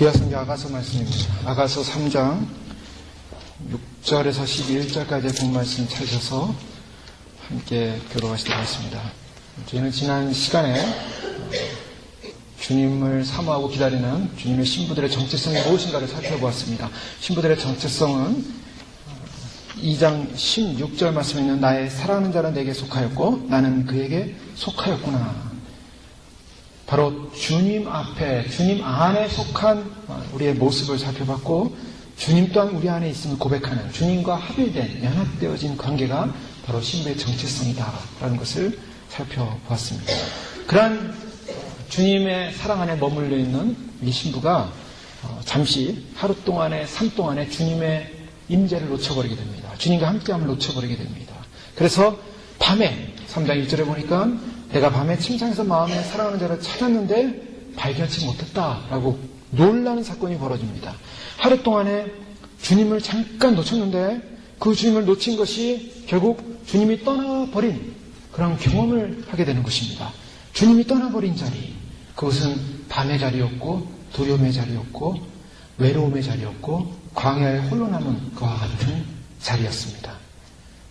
구약성경 아가서 말씀입니다. 아가서 3장 6절에서 11절까지의 본 말씀 찾으셔서 함께 교독하시도록 하겠습니다. 저희는 지난 시간에 주님을 사모하고 기다리는 주님의 신부들의 정체성이 무엇인가를 살펴보았습니다. 신부들의 정체성은 2장 16절 말씀에 있는 나의 사랑하는 자는 내게 속하였고 나는 그에게 속하였구나. 바로 주님 앞에, 주님 안에 속한 우리의 모습을 살펴봤고 주님 또한 우리 안에 있음을 고백하는 주님과 합일된, 연합되어진 관계가 바로 신부의 정체성이다라는 것을 살펴보았습니다. 그러한 주님의 사랑 안에 머물러 있는 이 신부가 잠시 하루 동안에, 삶 동안에 주님의 임재를 놓쳐버리게 됩니다. 주님과 함께함을 놓쳐버리게 됩니다. 그래서 밤에 3장 1절에 보니까 내가 밤에 침상에서 마음에 사랑하는 자를 찾았는데 발견하지 못했다라고 놀라는 사건이 벌어집니다. 하루 동안에 주님을 잠깐 놓쳤는데 그 주님을 놓친 것이 결국 주님이 떠나버린 그런 경험을 하게 되는 것입니다. 주님이 떠나버린 자리, 그것은 밤의 자리였고 두려움의 자리였고 외로움의 자리였고 광야에 홀로 남은 그와 같은 자리였습니다.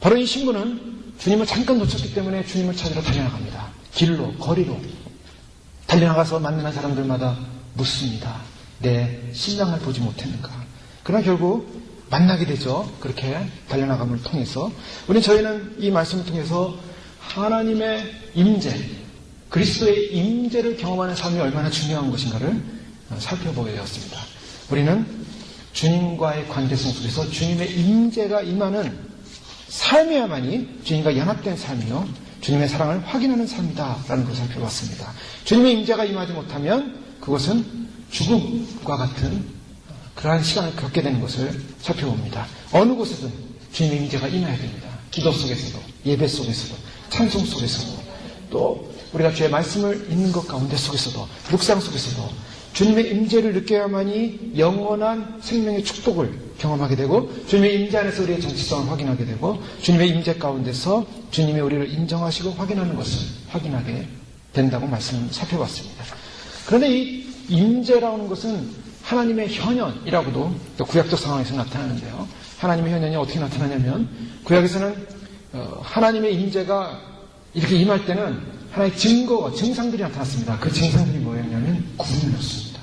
바로 이 신부는 주님을 잠깐 놓쳤기 때문에 주님을 찾으러 달려나갑니다. 길로, 거리로 달려나가서 만나는 사람들마다 묻습니다. 내 신랑을 보지 못했는가? 그러나 결국 만나게 되죠. 그렇게 달려나감을 통해서 저희는 이 말씀을 통해서 하나님의 임재, 그리스도의 임재를 경험하는 삶이 얼마나 중요한 것인가를 살펴보게 되었습니다. 우리는 주님과의 관계성 속에서 주님의 임재가 임하는 삶이야만이 주님과 연합된 삶이요 주님의 사랑을 확인하는 삶이다라는 것을 살펴봤습니다. 주님의 임재가 임하지 못하면 그것은 죽음과 같은 그러한 시간을 겪게 되는 것을 살펴봅니다. 어느 곳에든 주님의 임재가 임해야 됩니다. 기도 속에서도, 예배 속에서도, 찬송 속에서도, 또 우리가 주의 말씀을 읽는 것 가운데 속에서도, 묵상 속에서도 주님의 임재를 느껴야만이 영원한 생명의 축복을 경험하게 되고 주님의 임재 안에서 우리의 정체성을 확인하게 되고 주님의 임재 가운데서 주님의 우리를 인정하시고 확인하는 것을 확인하게 된다고 말씀을 살펴봤습니다. 그런데 이 임재라는 것은 하나님의 현현이라고도 또 구약적 상황에서 나타나는데요. 하나님의 현현이 어떻게 나타나냐면 구약에서는 하나님의 임재가 이렇게 임할 때는 하나의 증거, 증상들이 나타났습니다. 그 증상들이 뭐였냐면 구름이었습니다.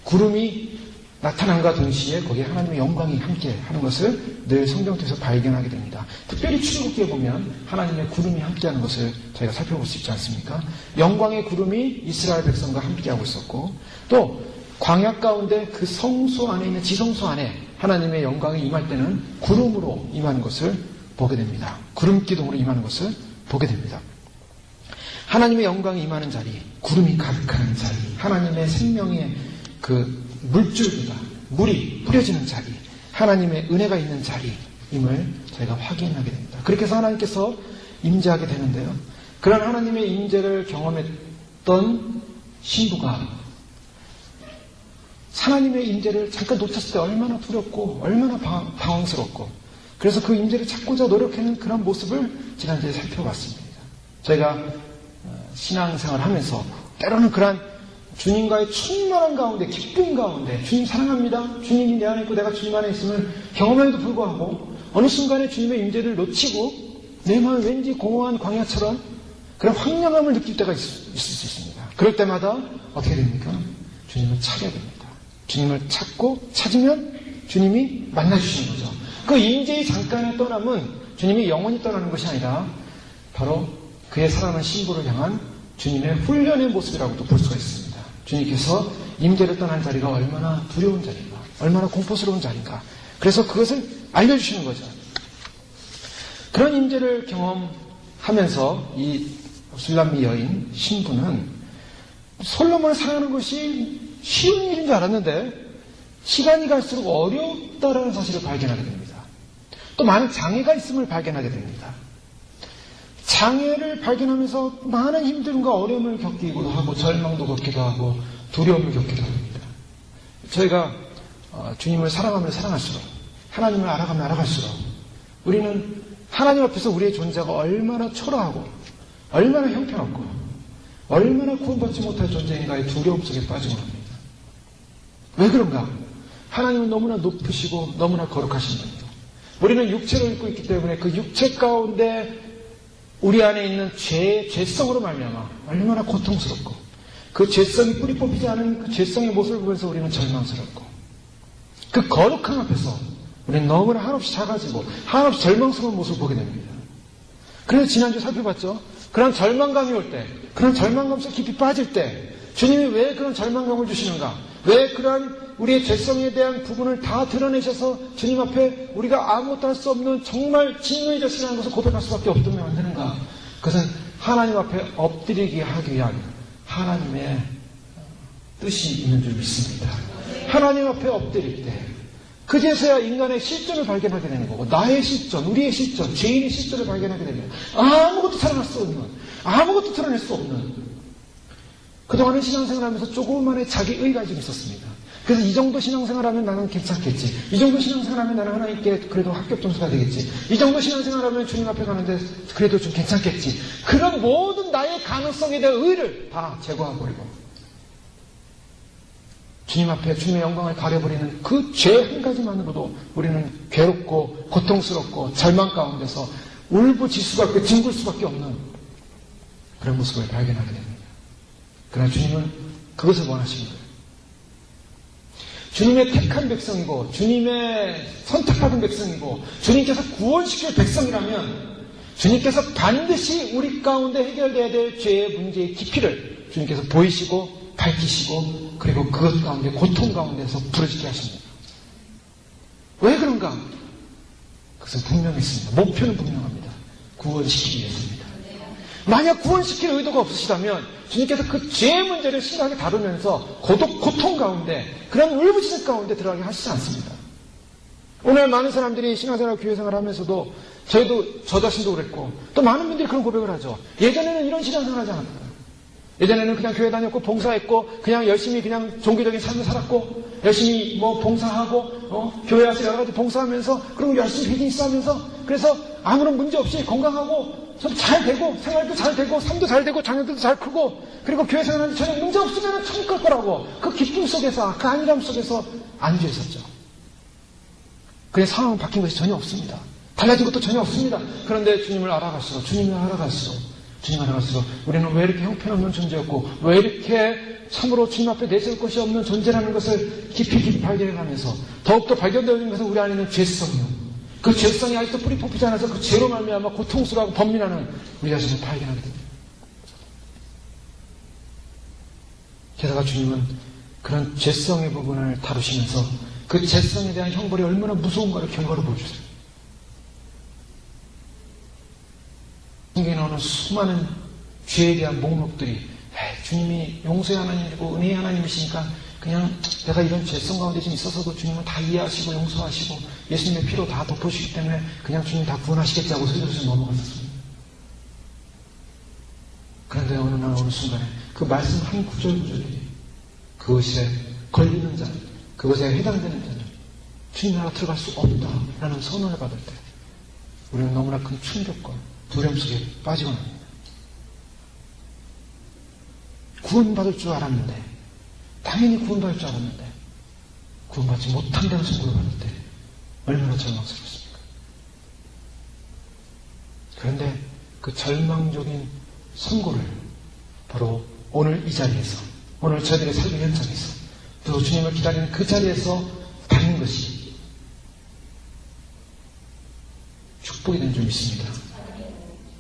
구름이 나타남과 동시에 거기에 하나님의 영광이 함께 하는 것을 늘 성경 통해서 발견하게 됩니다. 특별히 출애굽기에 보면 하나님의 구름이 함께하는 것을 저희가 살펴볼 수 있지 않습니까? 영광의 구름이 이스라엘 백성과 함께하고 있었고 또 광야 가운데 그 성소 안에 있는 지성소 안에 하나님의 영광이 임할 때는 구름으로 임하는 것을 보게 됩니다. 구름 기둥으로 임하는 것을 보게 됩니다. 하나님의 영광이 임하는 자리, 구름이 가득한 자리, 하나님의 생명의 그 물줄기가, 물이 뿌려지는 자리, 하나님의 은혜가 있는 자리임을 저희가 확인하게 됩니다. 그렇게 해서 하나님께서 임재하게 되는데요. 그런 하나님의 임재를 경험했던 신부가 하나님의 임재를 잠깐 놓쳤을 때 얼마나 두렵고 얼마나 당황스럽고 그래서 그 임재를 찾고자 노력하는 그런 모습을 지난주에 살펴봤습니다. 저희가 신앙생활을 하면서 때로는 그러한 주님과의 충만한 가운데, 기쁨 가운데 주님 사랑합니다. 주님이 내 안에 있고 내가 주님 안에 있음을 경험함에도 불구하고 어느 순간에 주님의 임재를 놓치고 내 마음에 왠지 공허한 광야처럼 그런 황량함을 느낄 때가 있을 수 있습니다. 그럴 때마다 어떻게 됩니까? 주님을 찾아야 됩니다. 주님을 찾고 찾으면 주님이 만나주시는 거죠. 그 임재의 잠깐의 떠남은 주님이 영원히 떠나는 것이 아니라 바로 그의 사랑하는 신부를 향한 주님의 훈련의 모습이라고도 볼 수가 있습니다. 주님께서 임재를 떠난 자리가 얼마나 두려운 자리인가, 얼마나 공포스러운 자리인가. 그래서 그것을 알려주시는 거죠. 그런 임재를 경험하면서 이 술람미 여인 신부는 솔로몬을 사랑하는 것이 쉬운 일인 줄 알았는데 시간이 갈수록 어렵다라는 사실을 발견하게 됩니다. 또 많은 장애가 있음을 발견하게 됩니다. 장애를 발견하면서 많은 힘듦과 어려움을 겪기도 하고 절망도 겪기도 하고 두려움을 겪기도 합니다. 저희가 주님을 사랑하면 사랑할수록 하나님을 알아가면 알아갈수록 우리는 하나님 앞에서 우리의 존재가 얼마나 초라하고 얼마나 형편없고 얼마나 구원받지 못할 존재인가의 두려움 속에 빠지고 합니다. 왜 그런가? 하나님은 너무나 높으시고 너무나 거룩하신 분이에요. 우리는 육체를 입고 있기 때문에 그 육체 가운데 우리 안에 있는 죄성으로 말미암아 얼마나 고통스럽고 그 죄성이 뿌리 뽑히지 않은 그 죄성의 모습을 보면서 우리는 절망스럽고 그 거룩함 앞에서 우리는 너무나 한없이 작아지고 한없이 절망스러운 모습을 보게 됩니다. 그래서 지난주 살펴봤죠. 그런 절망감이 올 때, 그런 절망감 속 깊이 빠질 때 주님이 왜 그런 절망감을 주시는가? 왜 그러한 우리의 죄성에 대한 부분을 다 드러내셔서 주님 앞에 우리가 아무것도 할 수 없는 정말 진노의 자식이라는 것을 고백할 수밖에 없도록 만드는가? 그것은 하나님 앞에 엎드리게 하기 위한 하나님의 뜻이 있는 줄 믿습니다. 하나님 앞에 엎드릴 때 그제서야 인간의 실존을 발견하게 되는 거고 나의 실존, 우리의 실존, 죄인의 실존을 발견하게 됩니다. 아무것도 살아날 수 없는, 아무것도 드러낼 수 없는 그동안은 신앙생활하면서 조금만의 자기의가 좀 있었습니다. 그래서 이 정도 신앙생활하면 나는 괜찮겠지. 이 정도 신앙생활하면 나는 하나님께 그래도 합격 점수가 되겠지. 이 정도 신앙생활하면 주님 앞에 가는데 그래도 좀 괜찮겠지. 그런 모든 나의 가능성에 대한 의를 다 제거해버리고 주님 앞에 주님의 영광을 가려버리는 그 죄 한 가지만으로도 우리는 괴롭고 고통스럽고 절망 가운데서 울부짖을 수밖에 뒹굴 수밖에 없는 그런 모습을 발견하게 됩니다. 그러나 주님은 그것을 원하시는 거예요. 주님의 택한 백성이고 주님의 선택받은 백성이고 주님께서 구원시킬 백성이라면 주님께서 반드시 우리 가운데 해결돼야 될 죄의 문제의 깊이를 주님께서 보이시고 밝히시고 그리고 그것 가운데 고통 가운데서 부르짖게 하십니다. 왜 그런가? 그것은 분명했습니다. 목표는 분명합니다. 구원시키기 위해서입니다. 만약 구원시킬 의도가 없으시다면 주님께서 그 죄의 문제를 심하게 다루면서 고통 가운데 그런 울부짖음 가운데 들어가게 하시지 않습니다. 오늘 많은 사람들이 신앙생활 교회생활을 하면서도 저 자신도 그랬고 또 많은 분들이 그런 고백을 하죠. 예전에는 이런 신앙생활을 하지 않았다. 예전에는 그냥 교회 다녔고 봉사했고 그냥 열심히 그냥 종교적인 삶을 살았고 열심히 봉사하고 교회 와서 여러 가지 봉사하면서 그리고 열심히 비즈니스 하면서 그래서 아무런 문제 없이 건강하고 좀 잘 되고 생활도 잘 되고 삶도 잘 되고 자녀들도 잘 크고 그리고 교회 생활하는데 전혀 문제 없으면 천국 갈 거라고 그 기쁨 속에서 그 안일함 속에서 안주해 있었죠. 그의 상황은 바뀐 것이 전혀 없습니다. 달라진 것도 전혀 없습니다. 그런데 주님을 알아갈수록 우리는 왜 이렇게 형편없는 존재였고 왜 이렇게 참으로 주님 앞에 내세울 것이 없는 존재라는 것을 깊이 발견해가면서 더욱더 발견되는 것은 우리 안에 있는 죄성이요. 그 죄성이 아직도 뿌리 뽑히지 않아서 그 죄로 말미암아 고통스러워하고 번민하는 우리 자신을 발견하게 됩니다. 게다가 주님은 그런 죄성의 부분을 다루시면서 그 죄성에 대한 형벌이 얼마나 무서운가를 결과로 보여주세요. 성경에 나오는 수많은 죄에 대한 목록들이 주님이 용서의 하나님이고 은혜의 하나님이시니까 그냥 내가 이런 죄성 가운데 좀 있어서도 주님은 다 이해하시고 용서하시고 예수님의 피로 다 덮어주시기 때문에 그냥 주님 다 구원하시겠지 하고 슬쩍슬쩍 넘어갔었습니다. 그런데 어느 순간에 그 말씀 한 구절구절이 그것에 걸리는 자, 그것에 해당되는 자는 주님 나라 들어갈 수 없다라는 선언을 받을 때 우리는 너무나 큰 충격과 두려움 속에 빠지고 납니다. 구원받을 줄 알았는데 당연히 구원받을 줄 알았는데 구원받지 못한다는 선고를 받을 때 얼마나 절망스럽습니까? 그런데 그 절망적인 선고를 바로 오늘 이 자리에서 오늘 저희들의 삶의 현장에서 또 주님을 기다리는 그 자리에서 받는 것이 축복이 된 줄 믿습니다.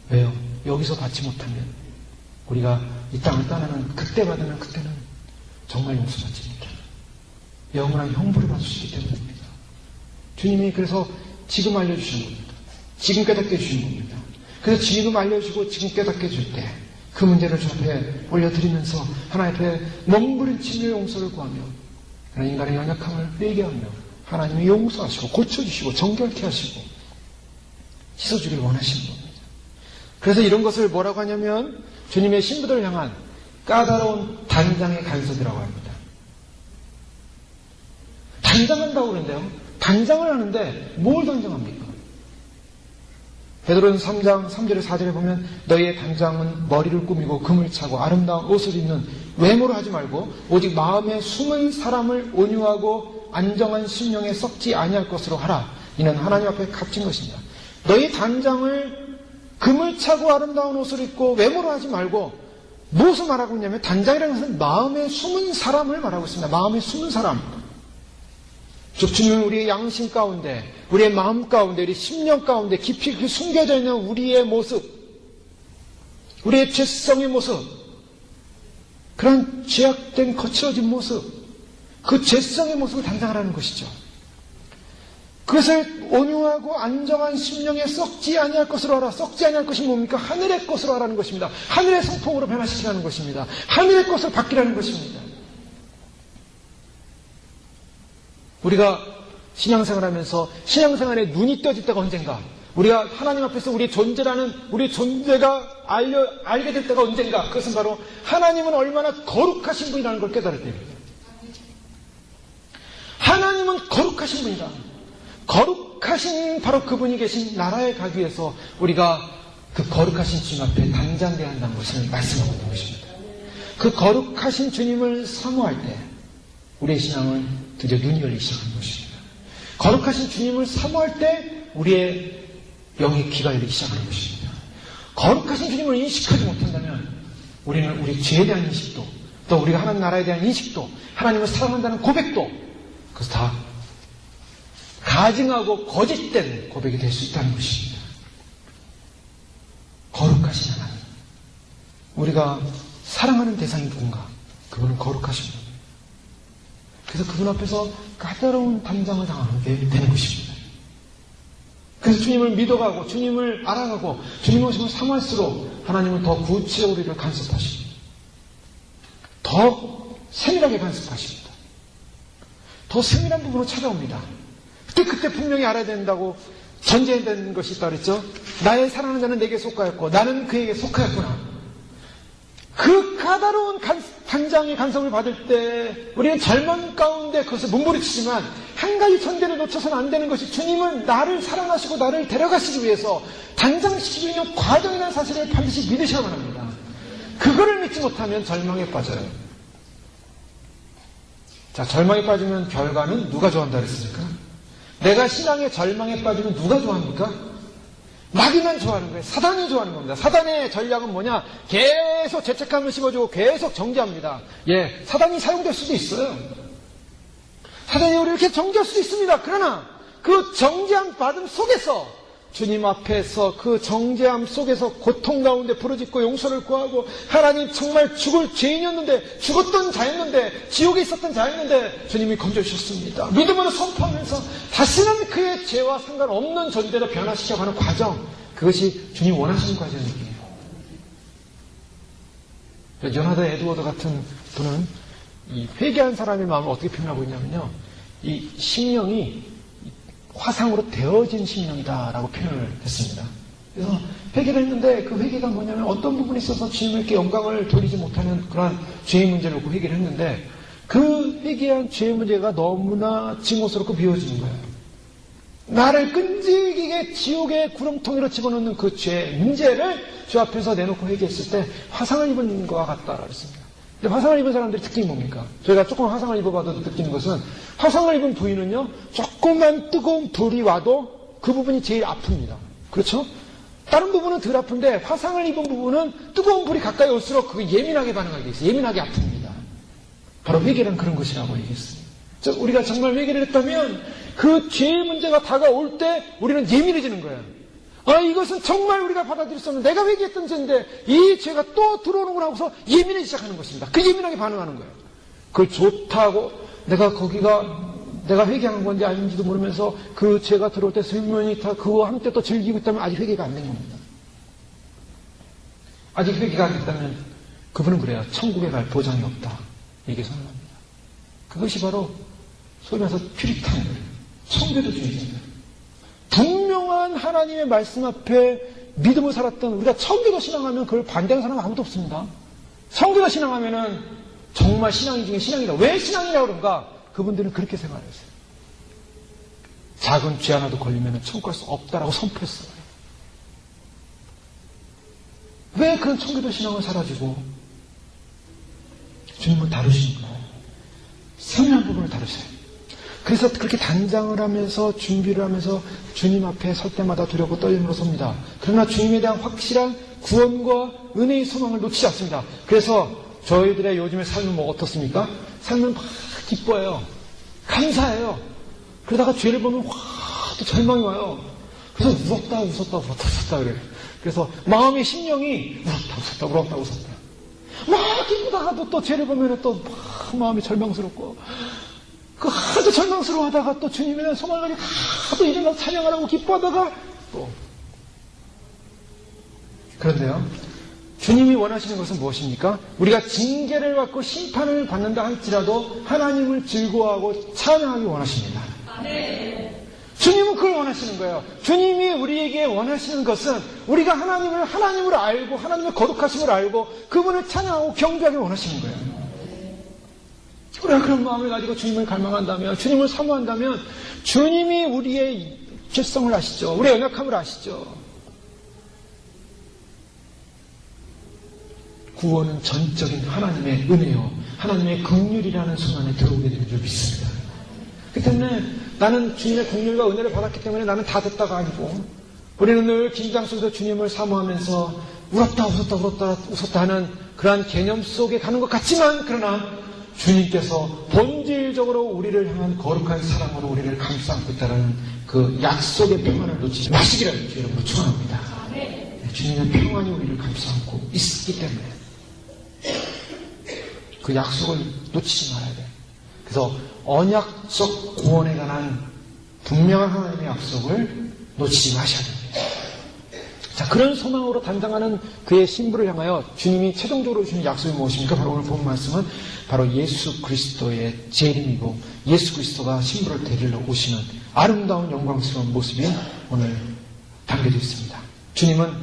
왜요? 여기서 받지 못하면 우리가 이 땅을 떠나는 그때 받으면 그때는 정말 용서받지 못해요. 영원한 형벌을 받으시기 때문입니다. 주님이 그래서 지금 알려주신 겁니다. 지금 깨닫게 해주신 겁니다. 그래서 지금 알려주고 지금 깨닫게 해줄 때 그 문제를 주 앞에 올려드리면서 하나님 앞에 몸부림치며 용서를 구하며 인간의 연약함을 회개하며 하나님이 용서하시고 고쳐주시고 정결케 하시고 씻어주기를 원하시는 겁니다. 그래서 이런 것을 뭐라고 하냐면 주님의 신부들을 향한 까다로운 단장의 간섭이라고 합니다. 단장한다고 그러는데요. 단장을 하는데 뭘 단장합니까? 베드로는 3장 3절에 4절에 보면 너희의 단장은 머리를 꾸미고 금을 차고 아름다운 옷을 입는 외모로 하지 말고 오직 마음에 숨은 사람을 온유하고 안정한 심령에 썩지 아니할 것으로 하라. 이는 하나님 앞에 값진 것입니다. 너희 단장을 금을 차고 아름다운 옷을 입고 외모로 하지 말고 무엇을 말하고 있냐면 단장이라는 것은 마음에 숨은 사람을 말하고 있습니다. 마음에 숨은 사람. 즉 주님은 우리의 양심 가운데, 우리의 마음 가운데, 우리 심령 가운데 깊이 숨겨져 있는 우리의 모습, 우리의 죄성의 모습, 그런 죄악된 거칠어진 모습, 그 죄성의 모습을 단장하라는 것이죠. 그것을 온유하고 안정한 심령에 썩지 아니할 것으로 하라. 썩지 아니할 것이 뭡니까? 하늘의 것으로 하라는 것입니다. 하늘의 성품으로 변화시키라는 것입니다. 하늘의 것을 바뀌라는 것입니다. 우리가 신앙생활하면서 신앙생활에 눈이 떠질 때가 언젠가, 우리가 하나님 앞에서 우리의 존재라는 우리의 존재가 알게 될 때가 언젠가, 그것은 바로 하나님은 얼마나 거룩하신 분이라는 걸 깨달을 때입니다. 하나님은 거룩하신 분이다. 거룩하신 바로 그분이 계신 나라에 가기 위해서 우리가 그 거룩하신 주님 앞에 단장되어야 한다는 것을 말씀하고 있는 것입니다. 그 거룩하신 주님을 사모할 때 우리의 신앙은 드디어 눈이 열리기 시작하는 것입니다. 거룩하신 주님을 사모할 때 우리의 영의 귀가 열리기 시작하는 것입니다. 거룩하신 주님을 인식하지 못한다면 우리는 우리 죄에 대한 인식도, 또 우리가 하나님 나라에 대한 인식도, 하나님을 사랑한다는 고백도, 그것을 다 가증하고 거짓된 고백이 될 수 있다는 것입니다. 거룩하신 하나님, 우리가 사랑하는 대상이 누군가? 그분은 거룩하신 분. 그래서 그분 앞에서 까다로운 담장을 당하게 되는 것입니다. 그래서 주님을 믿어가고 주님을 알아가고 주님의 오심을 사모할수록 하나님은 더 구체적으로 우리를 간섭하십니다. 더 세밀하게 간섭하십니다. 더 세밀한 부분으로 찾아옵니다. 그때 분명히 알아야 된다고 전제해야 되는 것이 있다 그랬죠. 나의 사랑하는 자는 내게 속하였고 나는 그에게 속하였구나. 그 까다로운 단장의 간섭을 받을 때 우리는 절망 가운데 그것을 몸부림치지만 한 가지 전제를 놓쳐서는 안 되는 것이, 주님은 나를 사랑하시고 나를 데려가시기 위해서 단장시키기 위한 과정이라는 사실을 반드시 믿으셔야만 합니다. 그거를 믿지 못하면 절망에 빠져요. 자, 절망에 빠지면 결과는 누가 좋아한다 그랬습니까? 내가 신앙의 절망에 빠지면 누가 좋아합니까? 마귀만 좋아하는 거예요. 사단이 좋아하는 겁니다. 사단의 전략은 뭐냐? 계속 죄책감을 심어주고 계속 정죄합니다. 예, 사단이 사용될 수도 있어요. 사단이 우리를 이렇게 정죄할 수도 있습니다. 그러나 그 정죄함 받음 속에서, 주님 앞에서 그 정죄함 속에서 고통 가운데 부르짖고 용서를 구하고, 하나님 정말 죽을 죄인이었는데, 죽었던 자였는데, 지옥에 있었던 자였는데 주님이 건져주셨습니다. 믿음으로 선포하면서 다시는 그의 죄와 상관없는 존재로 변화시켜가는 과정, 그것이 주님 원하시는 과정이에요. 요나단 에드워드 같은 분은 이 회개한 사람의 마음을 어떻게 표현하고 있냐면요, 이 심령이 화상으로 되어진 심령이다라고 표현을 했습니다. 그래서 회개를 했는데 그 회개가 뭐냐면 어떤 부분에 있어서 주님께 영광을 돌리지 못하는 그러한 죄의 문제를 놓고 회개를 했는데, 그 회개한 죄의 문제가 너무나 징후스럽고 미워지는 거예요. 나를 끈질기게 지옥의 구렁텅이로 집어넣는 그 죄의 문제를 주 앞에서 내놓고 회개했을 때 화상을 입은 것과 같다라고 했습니다. 근데 화상을 입은 사람들의 특징이 뭡니까? 저희가 조금 화상을 입어봐도 느끼는 것은, 화상을 입은 부위는요, 조금만 뜨거운 불이 와도 그 부분이 제일 아픕니다. 그렇죠? 다른 부분은 덜 아픈데 화상을 입은 부분은 뜨거운 불이 가까이 올수록 그게 예민하게 반응하게 돼 있어요. 예민하게 아픕니다. 바로 회개란 그런 것이라고 얘기했어요. 우리가 정말 회개를 했다면 그 죄의 문제가 다가올 때 우리는 예민해지는 거예요. 이것은 정말 우리가 받아들일 수 없는, 내가 회개했던 죄인데 이 죄가 또 들어오는구나 하고서 예민해지기 시작하는 것입니다. 그 예민하게 반응하는 거예요. 그걸 좋다고 내가 회개한 건지 아닌지도 모르면서 그 죄가 들어올 때 슬며시 다 그와 함께 또 즐기고 있다면 아직 회개가 안 된 겁니다. 아직 회개가 안 됐다면 그분은 그래요. 천국에 갈 보장이 없다. 이게 선언합니다. 그것이 바로 소위 말해서 퓨리탄들, 청교도주의자들. 분명한 하나님의 말씀 앞에 믿음을 살았던, 우리가 청교도 신앙하면 그걸 반대하는 사람은 아무도 없습니다. 청교도 신앙하면은 정말 신앙인 중에 신앙이다. 왜 신앙이라고 그런가? 그분들은 그렇게 생활했어요. 작은 죄 하나도 걸리면 천국 갈 수 없다라고 선포했어요. 왜 그런 청교도 신앙을 사라지고 주님은 다루시는 거예요. 세밀한 부분을 다루세요. 그래서 그렇게 단장을 하면서 준비를 하면서 주님 앞에 설 때마다 두렵고 떨림으로 섭니다. 그러나 주님에 대한 확실한 구원과 은혜의 소망을 놓치지 않습니다. 그래서 저희들의 요즘의 삶은 뭐 어떻습니까? 삶은 막 기뻐해요. 감사해요. 그러다가 죄를 보면 또 절망이 와요. 그래서 울었다 그래요. 그래서 마음의 심령이 울었다. 막 기쁘다가도 또 죄를 보면 또 막 마음이 절망스럽고, 그 하도 절망스러워 하다가 또 주님에 대한 소망을 가지고 하도 일어나서 찬양을 하고 기뻐하다가 또. 그런데요, 주님이 원하시는 것은 무엇입니까? 우리가 징계를 받고 심판을 받는다 할지라도 하나님을 즐거워하고 찬양하기 원하십니다. 주님은 그걸 원하시는 거예요. 주님이 우리에게 원하시는 것은 우리가 하나님을 하나님으로 알고 하나님의 거룩하심을 알고 그분을 찬양하고 경배하기 원하시는 거예요. 우리가 그런 마음을 가지고 주님을 갈망한다면, 주님을 사모한다면 주님이 우리의 죄성을 아시죠. 우리의 연약함을 아시죠. 구원은 전적인 하나님의 은혜요, 하나님의 긍휼이라는 순간에 들어오게 되는 줄 믿습니다. 그렇기 때문에 나는 주님의 긍휼과 은혜를 받았기 때문에 나는 다 됐다가 아니고, 우리는 늘 긴장 속에서 주님을 사모하면서 울었다 하는 그러한 개념 속에 가는 것 같지만, 그러나 주님께서 본질적으로 우리를 향한 거룩한 사랑으로 우리를 감싸 안고 있다는 그 약속의 평안을 놓치지 마시기를 주님으로 축원합니다. 주님의 평안이 우리를 감싸 안고 있기 때문에 그 약속을 놓치지 말아야 돼요. 그래서 언약적 구원에 관한 분명한 하나님의 약속을 놓치지 마셔야 됩니다. 자, 그런 소망으로 단장하는 그의 신부를 향하여 주님이 최종적으로 주신 약속이 무엇입니까? 바로 오늘 본 말씀은 바로 예수 그리스도의 재림이고, 예수 그리스도가 신부를 데리러 오시는 아름다운 영광스러운 모습이 오늘 담겨져 있습니다. 주님은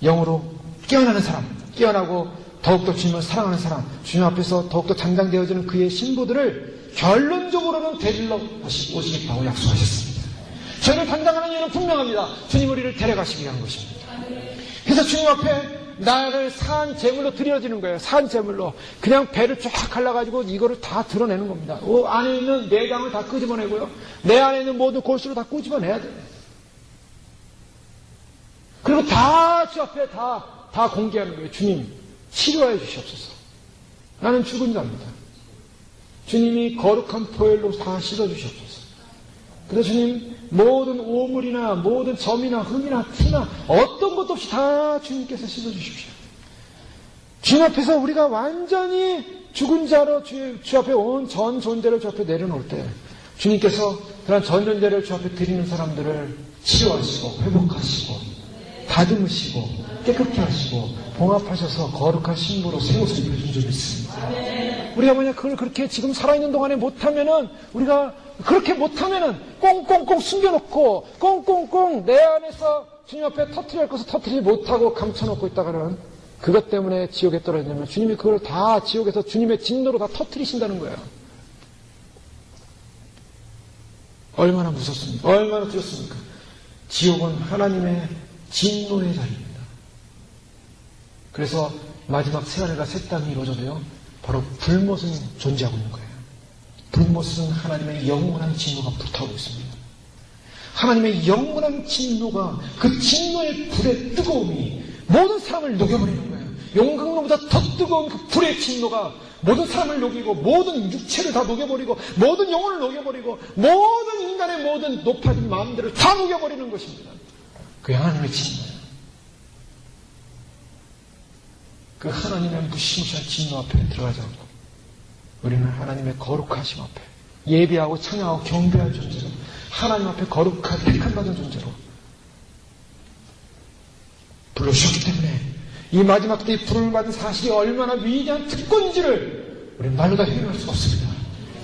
영으로 깨어나는 사람, 깨어나고 더욱더 주님을 사랑하는 사람, 주님 앞에서 더욱더 단장되어지는 그의 신부들을 결론적으로는 데리러 오시겠다고 약속하셨습니다. 저희를 단장하는 이유는 분명합니다. 주님 우리를 데려가시기 위한 것입니다. 그래서 주님 앞에 나를 산 제물로 드려지는 거예요. 산 제물로. 그냥 배를 쫙 갈라가지고 이거를 다 드러내는 겁니다. 안에 있는 내장을 다 끄집어내고요. 내 안에 있는 모든 골수를 다 끄집어내야 돼요. 그리고 다 주 앞에 다 공개하는 거예요. 주님, 치료해 주시옵소서. 나는 죽은 자입니다. 주님이 거룩한 보혈로 다 씻어 주시옵소서. 그래서 주님, 모든 오물이나 모든 점이나 흠이나 티나 어떤 것도 없이 다 주님께서 씻어 주십시오. 주님 앞에서 우리가 완전히 죽은 자로 주 앞에 온 전 존재를 주 앞에 내려놓을 때 주님께서 그런 전 존재를 주 앞에 드리는 사람들을 치료하시고 회복하시고 다듬으시고 깨끗게 하시고 봉합하셔서 거룩한 신부로 새 옷을 입혀준 적이 있습니다. 우리가 만약 그걸 그렇게 지금 살아있는 동안에 못하면은, 우리가 그렇게 못하면은 꽁꽁꽁 숨겨놓고 꽁꽁꽁 내 안에서 주님 앞에 터뜨려야 할 것을 터뜨리지 못하고 감춰놓고 있다가는 그것 때문에 지옥에 떨어지냐면 주님이 그걸 다 지옥에서 주님의 진노로 다 터뜨리신다는 거예요. 얼마나 무섭습니까? 얼마나 두렵습니까? 지옥은 하나님의 진노의 자리입니다. 그래서 마지막 새하늘과 새 땅이 이루어져도요, 바로 불못은 존재하고 있는 거예요. 불못은 하나님의 영원한 진노가 불타오고 있습니다. 하나님의 영원한 진노가, 그 진노의 불의 뜨거움이 모든 사람을 녹여버리는 거예요. 용광로보다 더 뜨거운 그 불의 진노가 모든 사람을 녹이고 모든 육체를 다 녹여버리고 모든 영혼을 녹여버리고 모든 인간의 모든 높아진 마음들을 다 녹여버리는 것입니다. 그게 하나님의 진노예요. 그 하나님의 무시무시한 진노 앞에 들어가지 않고 우리는 하나님의 거룩하심 앞에 예배하고 찬양하고 경배할 존재로, 하나님 앞에 거룩하게 택함받은 존재로 불러주셨기 때문에 이 마지막 때에 부름을 받은 사실이 얼마나 위대한 특권인지를 우리는 말로 다 해명할 수가 없습니다.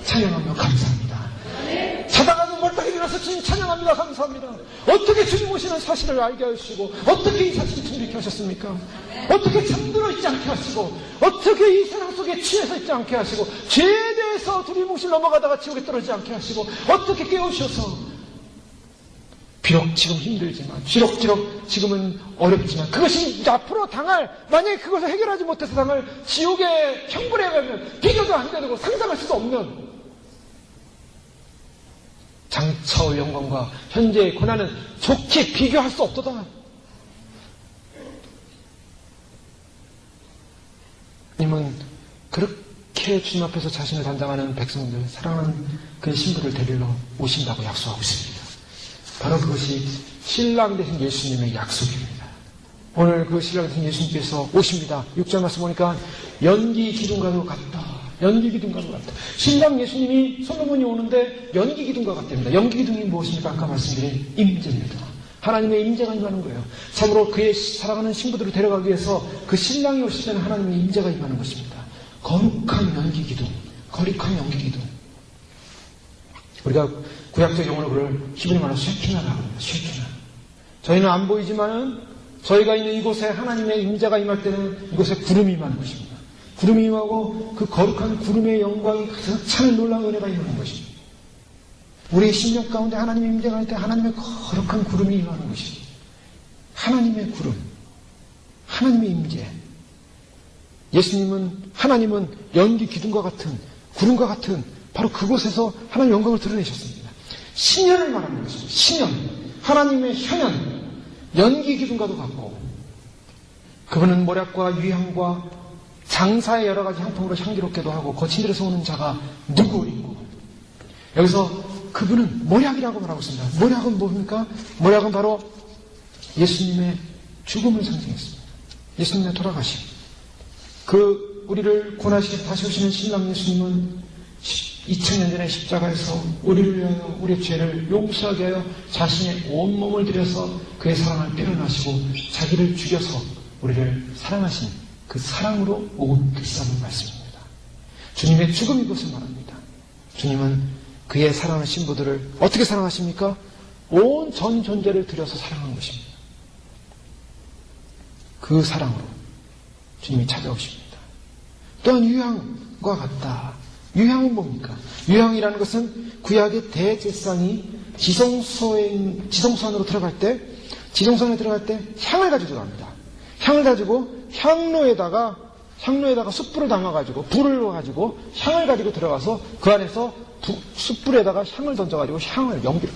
찬양하며 감사합니다. 자다가도 멀쩡히 일어나서 주님 찬양합니다. 감사합니다. 어떻게 주님 오시는 사실을 알게 하시고 어떻게 이 사실을 준비케 하셨습니까? 어떻게 잠들어 있지 않게 하시고 어떻게 이 세상 속에 취해서 있지 않게 하시고 죄에 대해서 두리뭉실 넘어가다가 지옥에 떨어지지 않게 하시고 어떻게 깨우셔서 비록 지금 힘들지만, 비록 지금은 어렵지만, 그것이 이제 앞으로 당할, 만약에 그것을 해결하지 못해서 당할 지옥의 형벌에 가면 비교도 안 되고 상상할 수도 없는 장차올 영광과 현재의 고난은 좋게 비교할 수 없도다. 주님은 그렇게 주님 앞에서 자신을 단장하는 백성들, 사랑하는 그의 신부를 데리러 오신다고 약속하고 있습니다. 바로 그것이 신랑 되신 예수님의 약속입니다. 오늘 그 신랑 되신 예수님께서 오십니다. 6절 말씀 보니까 연기 기둥과도 같다. 연기 기둥과도 같다. 신랑 예수님이 솔로몬이 오는데 연기 기둥과 같답니다. 연기 기둥이 무엇입니까? 아까 말씀드린 임재입니다. 하나님의 임재가 임하는 거예요. 참으로 그의 사랑하는 신부들을 데려가기 위해서 그 신랑이 오실 때는 하나님의 임재가 임하는 것입니다. 거룩한 연기 기둥, 거룩한 연기 기둥. 우리가 구약적 용어로 그걸 히브리 말로 쉐키나라고 합니다. 쉐키나. 저희는 안 보이지만은 저희가 있는 이곳에 하나님의 임재가 임할 때는 이곳에 구름이 임하는 것입니다. 구름이 임하고 그 거룩한 구름의 영광이 가득 차는 놀라운 은혜가 임하는 것입니다. 우리의 심령 가운데 하나님의 임재가 할 때 하나님의 거룩한 구름이 임하는 것입니다. 하나님의 구름, 하나님의 임재. 하나님은 연기 기둥과 같은, 구름과 같은 바로 그곳에서 하나님의 영광을 드러내셨습니다. 신현을 말하는 것입니다. 신현, 하나님의 현현, 연기 기둥과도 같고, 그분은 모략과 유향과 장사의 여러 가지 향품으로 향기롭게도 하고 거친 데서 오는 자가 누구이고, 여기서 그분은 모략이라고 말하고 있습니다. 모략은 뭡니까? 모략은 바로 예수님의 죽음을 상징했습니다. 예수님의 돌아가심. 우리를 구원하시기 다시 오시는 신랑 예수님은 2000년 전에 십자가에서 우리를 위하여 우리의 죄를 용서하게 하여 자신의 온몸을 들여서 그의 사랑을 빼려나시고 자기를 죽여서 우리를 사랑하신 그 사랑으로 온 길쌈을 말씀입니다. 주님의 죽음 이것을 말합니다. 주님은 그의 사랑하는 신부들을 어떻게 사랑하십니까? 온 전 존재를 들여서 사랑한 것입니다. 그 사랑으로 주님이 찾아오십니다. 또한 유향과 같다. 유향은 뭡니까? 유향이라는 것은 구약의 대제사장이 지성소 안으로 들어갈 때, 향을 가지고 들어갑니다. 향을 가지고 향로에다가 숯불을 담아가지고, 불을 넣어가지고, 향을 가지고 들어가서 그 안에서 숯불에다가 향을 던져가지고 연기를,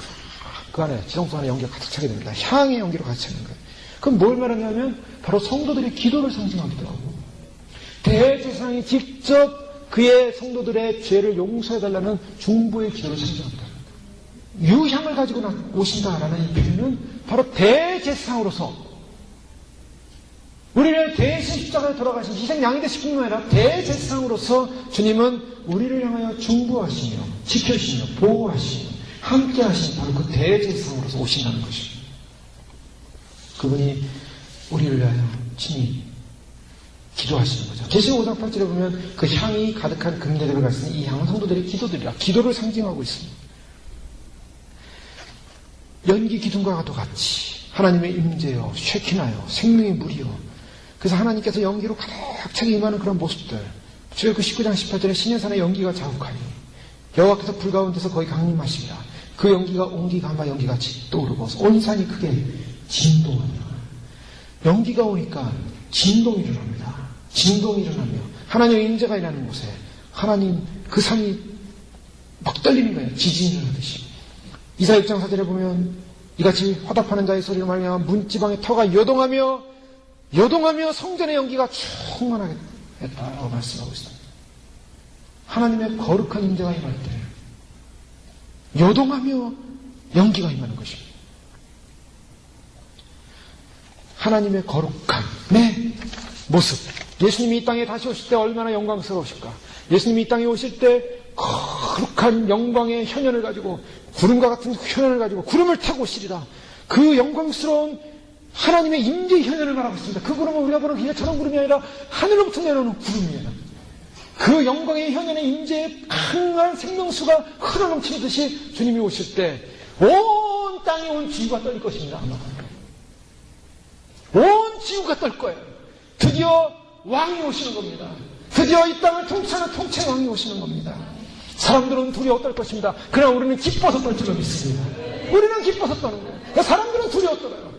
그 안에, 지성소 안에 연기가 가득 차게 됩니다. 향의 연기로 가득 차는 거예요. 그럼 뭘 말하냐면, 바로 성도들의 기도를 상징하기도 하고, 대제사장이 직접 그의 성도들의 죄를 용서해달라는 중보의 기도를 상징합니다. 유향을 가지고 오신다라는 이 표현은 바로 대제사장으로서 우리를 대신 십자가에 돌아가신 희생양이 되실 뿐만 아니라 대제사장으로서 주님은 우리를 향하여 중보하시며 지켜주시며 보호하시며 함께하신 바로 그 대제사장으로서 오신다는 것입니다. 그분이 우리를 위하여 친히 기도하시는 거죠. 계시록 5장 8절에 보면 그 향이 가득한 금대접을 가르치는 이 향은 성도들의 기도들이라 기도를 상징하고 있습니다. 연기 기둥과도 같이 하나님의 임재요, 쉐키나요, 생명의 물이요. 그래서 하나님께서 연기로 가득 차게 임하는 그런 모습들. 출애굽 19장 18절에 신의 산에 연기가 자욱하니 여호와께서 불 가운데서 거의 강림하시리라. 그 연기가 온기 가마 연기같이 떠오르고 온 산이 크게 진동하니라. 연기가 오니까 진동이 일어납니다. 진동이 일어나며 하나님의 임재가 일어나는 곳에 하나님 그 산이 막 떨리는 거예요. 지진이 일어나듯이. 이사야 6장 4절에 보면 이같이 화답하는 자의 소리를 말미암아 문지방의 터가 요동하며 성전의 연기가 충만하게 했다라고 말씀하고 있습니다. 하나님의 거룩한 임재가 임할 때 요동하며 연기가 임하는 것입니다. 하나님의 거룩함의 모습. 예수님이 이 땅에 다시 오실 때 얼마나 영광스러우실까. 예수님이 이 땅에 오실 때 거룩한 영광의 현현을 가지고 구름과 같은 현현을 가지고 구름을 타고 오시리라. 그 영광스러운 하나님의 임재 현현을 말하고 있습니다. 그 구름은 우리가 보는 그냥 저런 구름이 아니라 하늘로부터 내려오는 구름이에요. 그 영광의 현현의 임재의 강한 생명수가 흘러넘치듯이 주님이 오실 때 온 땅에 온 지구가 떨릴 것입니다. 아마. 온 지구가 떨 거예요. 드디어 왕이 오시는 겁니다. 드디어 이 땅을 통치하는 통치의 왕이 오시는 겁니다. 사람들은 두려워 떨 것입니다. 그러나 우리는 기뻐서 떨 줄로 믿습니다. 우리는 기뻐서 떠는 거예요. 사람들은 두려워 떨어요.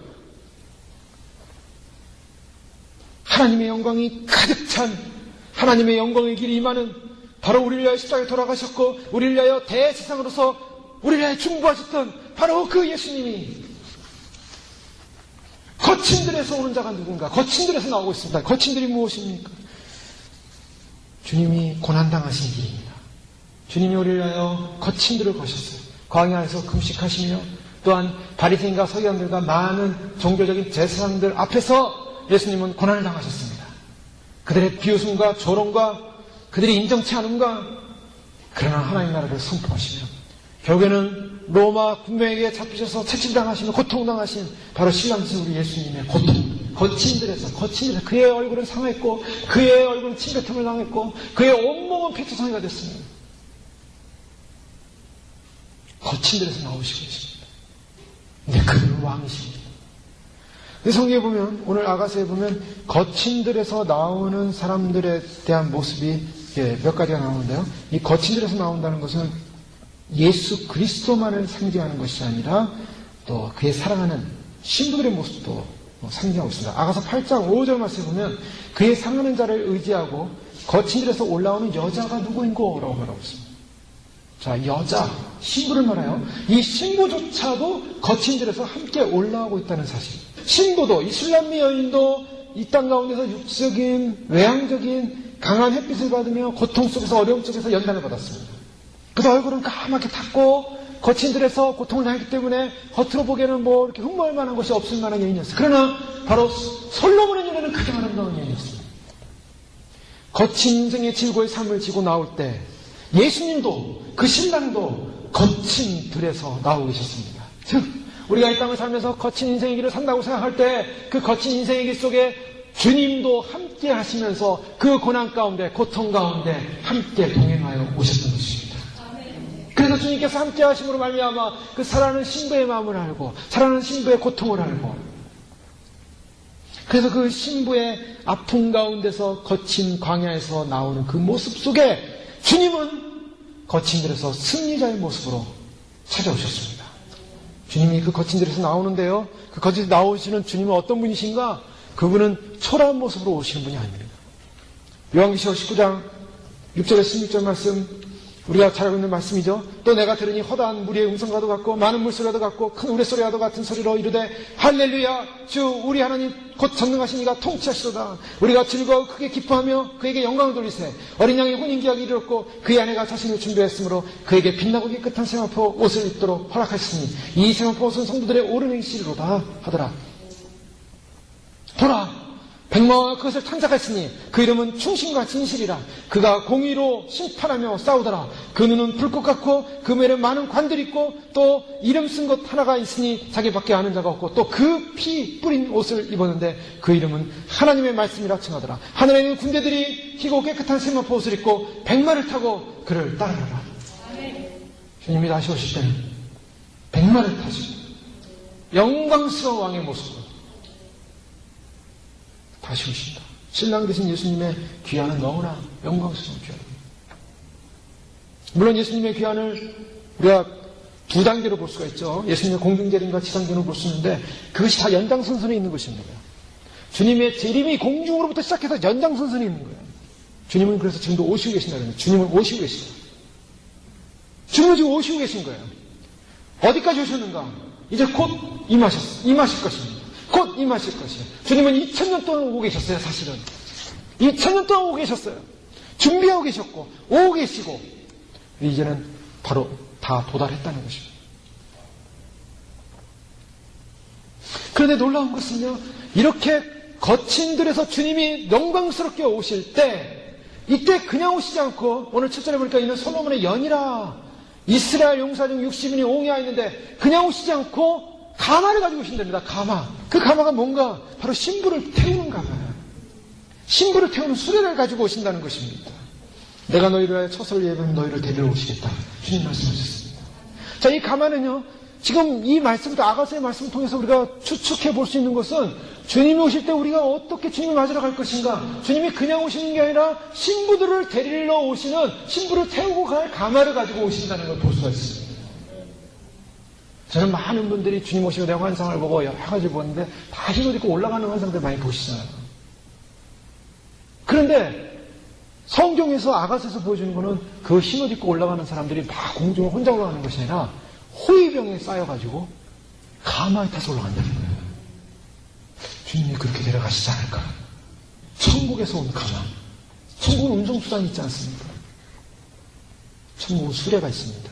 하나님의 영광이 가득 찬 하나님의 영광의 길이 임하는 바로 우리를 위하여 십자가에 돌아가셨고 우리를 위하여 대제사장으로서 우리를 위하여 중보하셨던 바로 그 예수님이 거친 들에서 오는 자가 누군가? 거친 들에서 나오고 있습니다. 거친 들이 무엇입니까? 주님이 고난당하신 길입니다. 주님이 우리를 위하여 거친 들을 거셨어요. 광야에서 금식하시며 또한 바리새인과 서기관들과 많은 종교적인 제사장들 앞에서 예수님은 고난을 당하셨습니다. 그들의 비웃음과 조롱과 그들이 인정치 않음과 그러나 하나님 나라를 선포하시며 결국에는 로마 군병에게 잡히셔서 채찍당하시며 고통당하신 바로 신랑신 우리 예수님의 고통, 거친 들에서 그의 얼굴은 상했고 그의 얼굴은 침뱉음을 당했고 그의 온몸은 피투성이가 됐습니다. 거친 들에서 나오시고 계십니다. 근데 그는 왕이십니다. 성경에 보면 오늘 아가서에 보면 거친 들에서 나오는 사람들에 대한 모습이 몇 가지가 나오는데요. 이 거친 들에서 나온다는 것은 예수 그리스도만을 상징하는 것이 아니라 또 그의 사랑하는 신부들의 모습도 상징하고 있습니다. 아가서 8장 5절 말씀에 보면 그의 사랑하는 자를 의지하고 거친 들에서 올라오는 여자가 누구인고? 라고 말하고 있습니다. 자, 여자, 신부를 말해요. 이 신부조차도 거친 들에서 함께 올라오고 있다는 사실. 신부도, 이슬람미 여인도 이 땅 가운데서 육적인, 외향적인 강한 햇빛을 받으며 고통 속에서 어려움 속에서 연단을 받았습니다. 그래서 얼굴은 까맣게 탔고 거친 들에서 고통을 당했기 때문에 겉으로 보기에는 뭐 이렇게 흠모할 만한 것이 없을 만한 여인이었어요. 그러나 바로 솔로몬의 눈에는 가장 아름다운 여인이었습니다. 거친 인생의 질고의 삶을 지고 나올 때 예수님도 그 신랑도 거친 들에서 나오고 계셨습니다. 즉 우리가 이 땅을 살면서 거친 인생의 길을 산다고 생각할 때 그 거친 인생의 길 속에 주님도 함께 하시면서 그 고난 가운데 고통 가운데 함께 동행하여 오셨던 것입니다. 그래서 주님께서 함께 하심으로 말미암아 그 사랑하는 신부의 마음을 알고 사랑하는 신부의 고통을 알고 그래서 그 신부의 아픔 가운데서 거친 광야에서 나오는 그 모습 속에 주님은 거친 들에서 승리자의 모습으로 찾아오셨습니다. 주님이 그 거친 들에서 나오는데요. 그 거친 들에서 나오시는 주님은 어떤 분이신가? 그분은 초라한 모습으로 오시는 분이 아닙니다. 요한계시록 19장 6절에 16절 말씀 우리가 잘 알고 있는 말씀이죠. 또 내가 들으니 허다한 무리의 음성과도 같고 많은 물소리와도 같고 큰 우레소리와도 같은 소리로 이르되 할렐루야 주 우리 하나님 곧 전능하신 이가 통치하시도다. 우리가 즐거워 크게 기뻐하며 그에게 영광을 돌리세. 어린 양의 혼인기약이 이르렀고 그의 아내가 자신을 준비했으므로 그에게 빛나고 깨끗한 세마포 옷을 입도록 허락하시니 이 세마포 옷은 성도들의 옳은 행실이로다 하더라. 보라 백마와 그것을 탄작했으니 그 이름은 충신과 진실이라. 그가 공의로 심판하며 싸우더라. 그 눈은 불꽃 같고 그 면에 많은 관들이 있고 또 이름 쓴 것 하나가 있으니 자기밖에 아는 자가 없고 또 그 피 뿌린 옷을 입었는데 그 이름은 하나님의 말씀이라 칭하더라. 하늘에 있는 군대들이 희고 깨끗한 세마포 옷을 입고 백마를 타고 그를 따르더라. 주님이 다시 오실 때는 백마를 타시고 영광스러운 왕의 모습으로 다시 오신다. 신랑 되신 예수님의 귀환은 너무나 영광스러운 귀환입니다. 물론 예수님의 귀환을 우리가 두 단계로 볼 수가 있죠. 예수님의 공중재림과 지상재림을 볼 수 있는데 그것이 다 연장선선에 있는 것입니다. 주님의 재림이 공중으로부터 시작해서 연장선선에 있는 거예요. 주님은 그래서 지금도 오시고 계신다는 거예요. 주님은 오시고 계시다. 주님은 지금 오시고 계신 거예요. 어디까지 오셨는가? 이제 곧 임하실 것입니다. 곧 임하실 것이에요. 주님은 2000년 동안 오고 계셨어요. 사실은 2000년 동안 오고 계셨어요. 준비하고 계셨고 오고 계시고 이제는 바로 다 도달했다는 것입니다. 그런데 놀라운 것은요, 이렇게 거친 들에서 주님이 영광스럽게 오실 때 이때 그냥 오시지 않고 오늘 7절에 보니까 이는 솔로몬의 연이라. 이스라엘 용사 중 60인이 옹야했는데 그냥 오시지 않고 가마를 가지고 오신답니다. 가마. 그 가마가 뭔가? 바로 신부를 태우는 가마예요. 신부를 태우는 수레를 가지고 오신다는 것입니다. 내가 너희를 위하여 처소를 예비하면 너희를 데리러 오시겠다. 주님 말씀하셨습니다. 자, 이 가마는요, 지금 이 말씀부터 아가서의 말씀을 통해서 우리가 추측해 볼 수 있는 것은 주님이 오실 때 우리가 어떻게 주님을 맞으러 갈 것인가? 주님이 그냥 오시는 게 아니라 신부들을 데리러 오시는, 신부를 태우고 갈 가마를 가지고 오신다는 걸 볼 수가 있습니다. 저는 많은 분들이 주님 오시고 내가 환상을 보고 여러 가지 보는데 다 흰옷 입고 올라가는 환상들 많이 보시잖아요. 그런데 성경에서 아가서에서 보여주는 거는 그 흰옷 입고 올라가는 사람들이 막 공중을 혼자 올라가는 것이 아니라 호위병에 쌓여가지고 가마에 타서 올라간다는 거예요. 주님이 그렇게 내려가시지 않을까? 천국에서 온 가마. 천국은 운송수단이 있지 않습니까? 천국은 수레가 있습니다.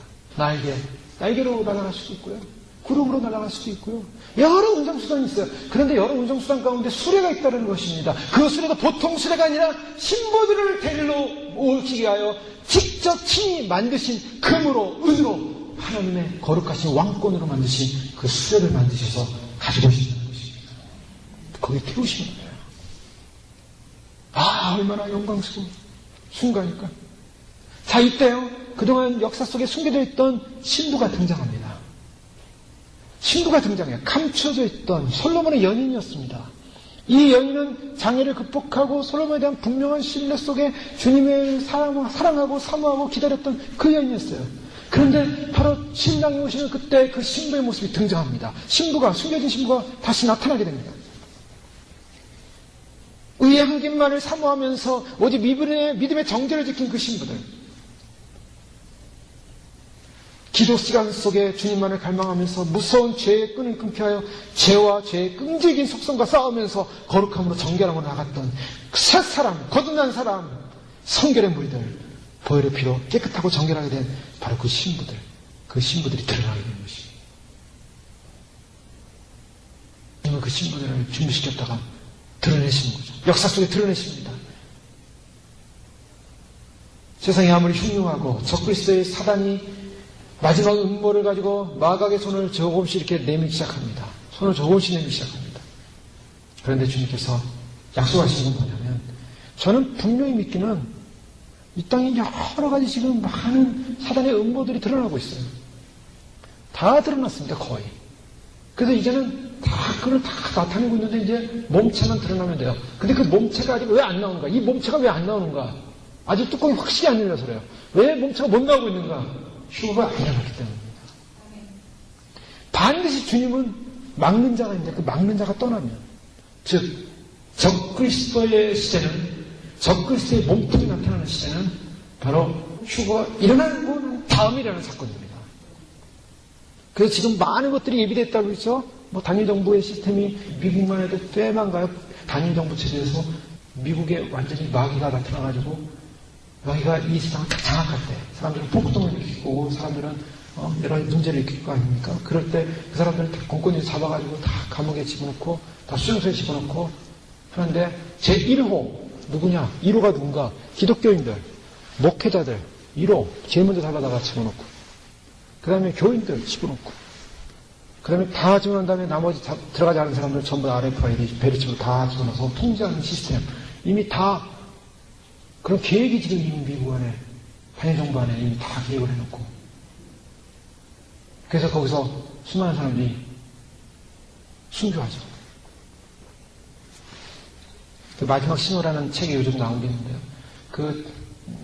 날개로 날아갈 수도 있고요. 구름으로 날아갈 수도 있고요. 여러 운송수단이 있어요. 그런데 여러 운송수단 가운데 수레가 있다는 것입니다. 그 수레도 보통 수레가 아니라 신부들을 데리러 오시기 위하여 직접 친히 만드신 금으로, 은으로 하나님의 거룩하신 왕권으로 만드신 그 수레를 만드셔서 가지고 오신다는 것입니다. 거기 태우시는 거예요. 아, 얼마나 영광스러운 순간일까. 자, 이때요. 그동안 역사 속에 숨겨져 있던 신부가 등장합니다. 신부가 등장해요. 감춰져 있던 솔로몬의 연인이었습니다. 이 여인은 장애를 극복하고 솔로몬에 대한 분명한 신뢰 속에 주님을 사랑하고 사모하고 기다렸던 그 여인이었어요. 그런데 바로 신랑이 오시는 그때 그 신부의 모습이 등장합니다. 숨겨진 신부가 다시 나타나게 됩니다. 의의 한 길만을 사모하면서 오직 믿음의 정죄를 지킨 그 신부들. 기도 시간 속에 주님만을 갈망하면서 무서운 죄의 끈을 끊게 하여 죄와 죄의 끈질긴 속성과 싸우면서 거룩함으로 정결함으로 나갔던 그 새 사람, 거듭난 사람, 성결의 무리들, 보혈의 피로 깨끗하고 정결하게 된 바로 그 신부들이 드러나게 된 것입니다. 주님은 그 신부들을 준비시켰다가 드러내시는 거죠. 역사 속에 드러내십니다. 세상이 아무리 흉흉하고 적그리스도의 사단이 마지막 음모를 가지고 마각의 손을 조금씩 이렇게 내밀기 시작합니다. 손을 조금씩 내밀기 시작합니다. 그런데 주님께서 약속하신 건 뭐냐면, 저는 분명히 믿기는 이 땅에 여러 가지 지금 많은 사단의 음모들이 드러나고 있어요. 다 드러났습니다, 거의. 그래서 이제는 그걸 다 나타내고 있는데 이제 몸체만 드러나면 돼요. 근데 그 몸체가 아직 왜 안 나오는가? 이 몸체가 왜 안 나오는가? 아직 뚜껑이 확실히 안 열려서 그래요. 왜 몸체가 못 나오고 있는가? 휴거가 안 일어났기 때문입니다. 반드시 주님은 막는 자가 있는데 그 막는 자가 떠나면, 즉 적그리스도의 시대는, 적그리스도의 몸통이 나타나는 시대는 바로 휴거가 일어나는 다음이라는 사건입니다. 그래서 지금 많은 것들이 예비됐다고 그러죠. 단일 정부의 시스템이 미국만 해도 꽤 많가요. 단일 정부 체제에서 미국에 완전히 마귀가 나타나가지고, 마귀가 이 세상을 딱 장악할 때 사람들은 폭동을 일으키고 사람들은 여러 문제를 일으킬 거 아닙니까? 그럴 때 그 사람들을 다 공권이 잡아가지고 다 감옥에 집어넣고 다 수용소에 집어넣고 하는데, 제1호 누구냐? 1호가 누군가? 기독교인들, 목회자들 1호 제일 먼저 잡아다가 집어넣고, 그 다음에 교인들 집어넣고, 그 다음에 다 집어넣은 다음에 나머지 들어가지 않은 사람들 전부 RFID 베르칩으로 다 집어넣어서 통제하는 시스템, 이미 다 그런 계획이 지금 이미 미국 안에, 단일 정부 안에 이미 다 계획을 해놓고, 그래서 거기서 수많은 사람들이 순교하죠. 그 마지막 신호라는 책이 요즘 나온 게 있는데요. 그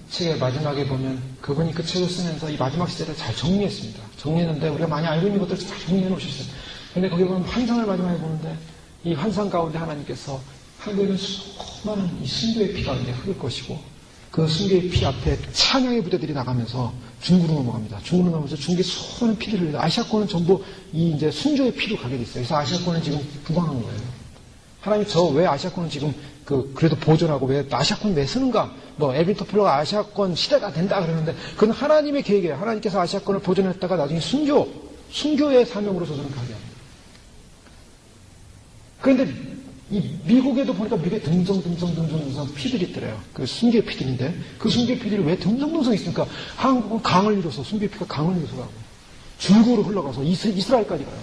책의 마지막에 보면 그분이 그 책을 쓰면서 이 마지막 시대를 잘 정리했습니다. 정리했는데 우리가 많이 알고 있는 것들을 잘 정리해 놓으셨어요. 근데 거기 보면 환상을 마지막에 보는데, 이 환상 가운데 하나님께서 한국에는 수많은 이 순교의 피가 이제 흐를 것이고, 그 순교의 피 앞에 찬양의 부대들이 나가면서 중구로 넘어갑니다. 중구로 넘어가면서 중국의 수많은 피들을 흘려요. 아시아권은 전부 이 이제 순교의 피로 가게 됐어요. 그래서 아시아권은 지금 부강한 거예요. 하나님, 저 왜 아시아권은 지금 그래도 보존하고 왜 아시아권 왜 쓰는가? 엘빈 토플러가 아시아권 시대가 된다 그러는데, 그건 하나님의 계획이에요. 하나님께서 아시아권을 보존했다가 나중에 순교의 사명으로서 저는 가게 합니다. 그런데 이 미국에도 보니까 미국에 등성 피들이 있더래요. 그 순교의 피들인데, 그 순교의 피들이 왜 등성등성 있습니까? 한국은 강을 이뤄서, 순교의 피가 강을 이뤄서 가고, 줄구로 흘러가서 이스라엘까지 가요.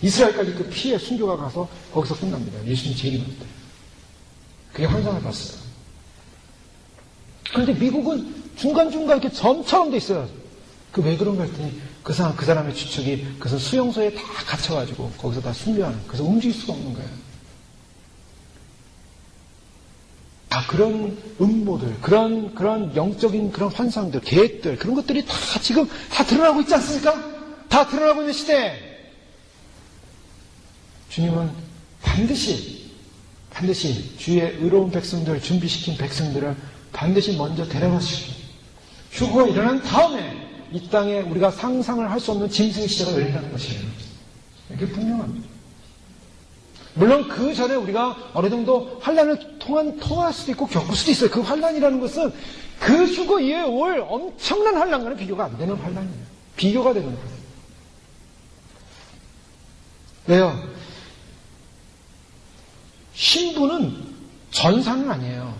이스라엘까지 그 피의 순교가 가서 거기서 끝납니다. 예수님 재림할 때. 그게 환상을 봤어요. 그런데 미국은 중간중간 이렇게 점처럼 돼 있어요. 그 왜 그런가 했더니, 그 사람의 주축이 그것은 수용소에 다 갇혀가지고 거기서 다 순교하는, 그래서 움직일 수가 없는 거예요. 그런 음모들, 그런 영적인 그런 환상들, 계획들, 그런 것들이 다 지금 다 드러나고 있지 않습니까? 다 드러나고 있는 시대. 주님은 반드시 주의 의로운 백성들, 준비시킨 백성들을 반드시 먼저 데려가시고 휴거가 일어난 다음에 이 땅에 우리가 상상을 할 수 없는 짐승의 시대가 열린다는 것이에요. 이게 분명합니다. 물론 그 전에 우리가 어느 정도 환란을 통할 수도 있고 겪을 수도 있어요. 그 환란이라는 것은 그 휴거 이후에 올 엄청난 환란과는 비교가 안 되는 환란이에요. 비교가 되는 거예요. 왜요? 신부는 전사는 아니에요.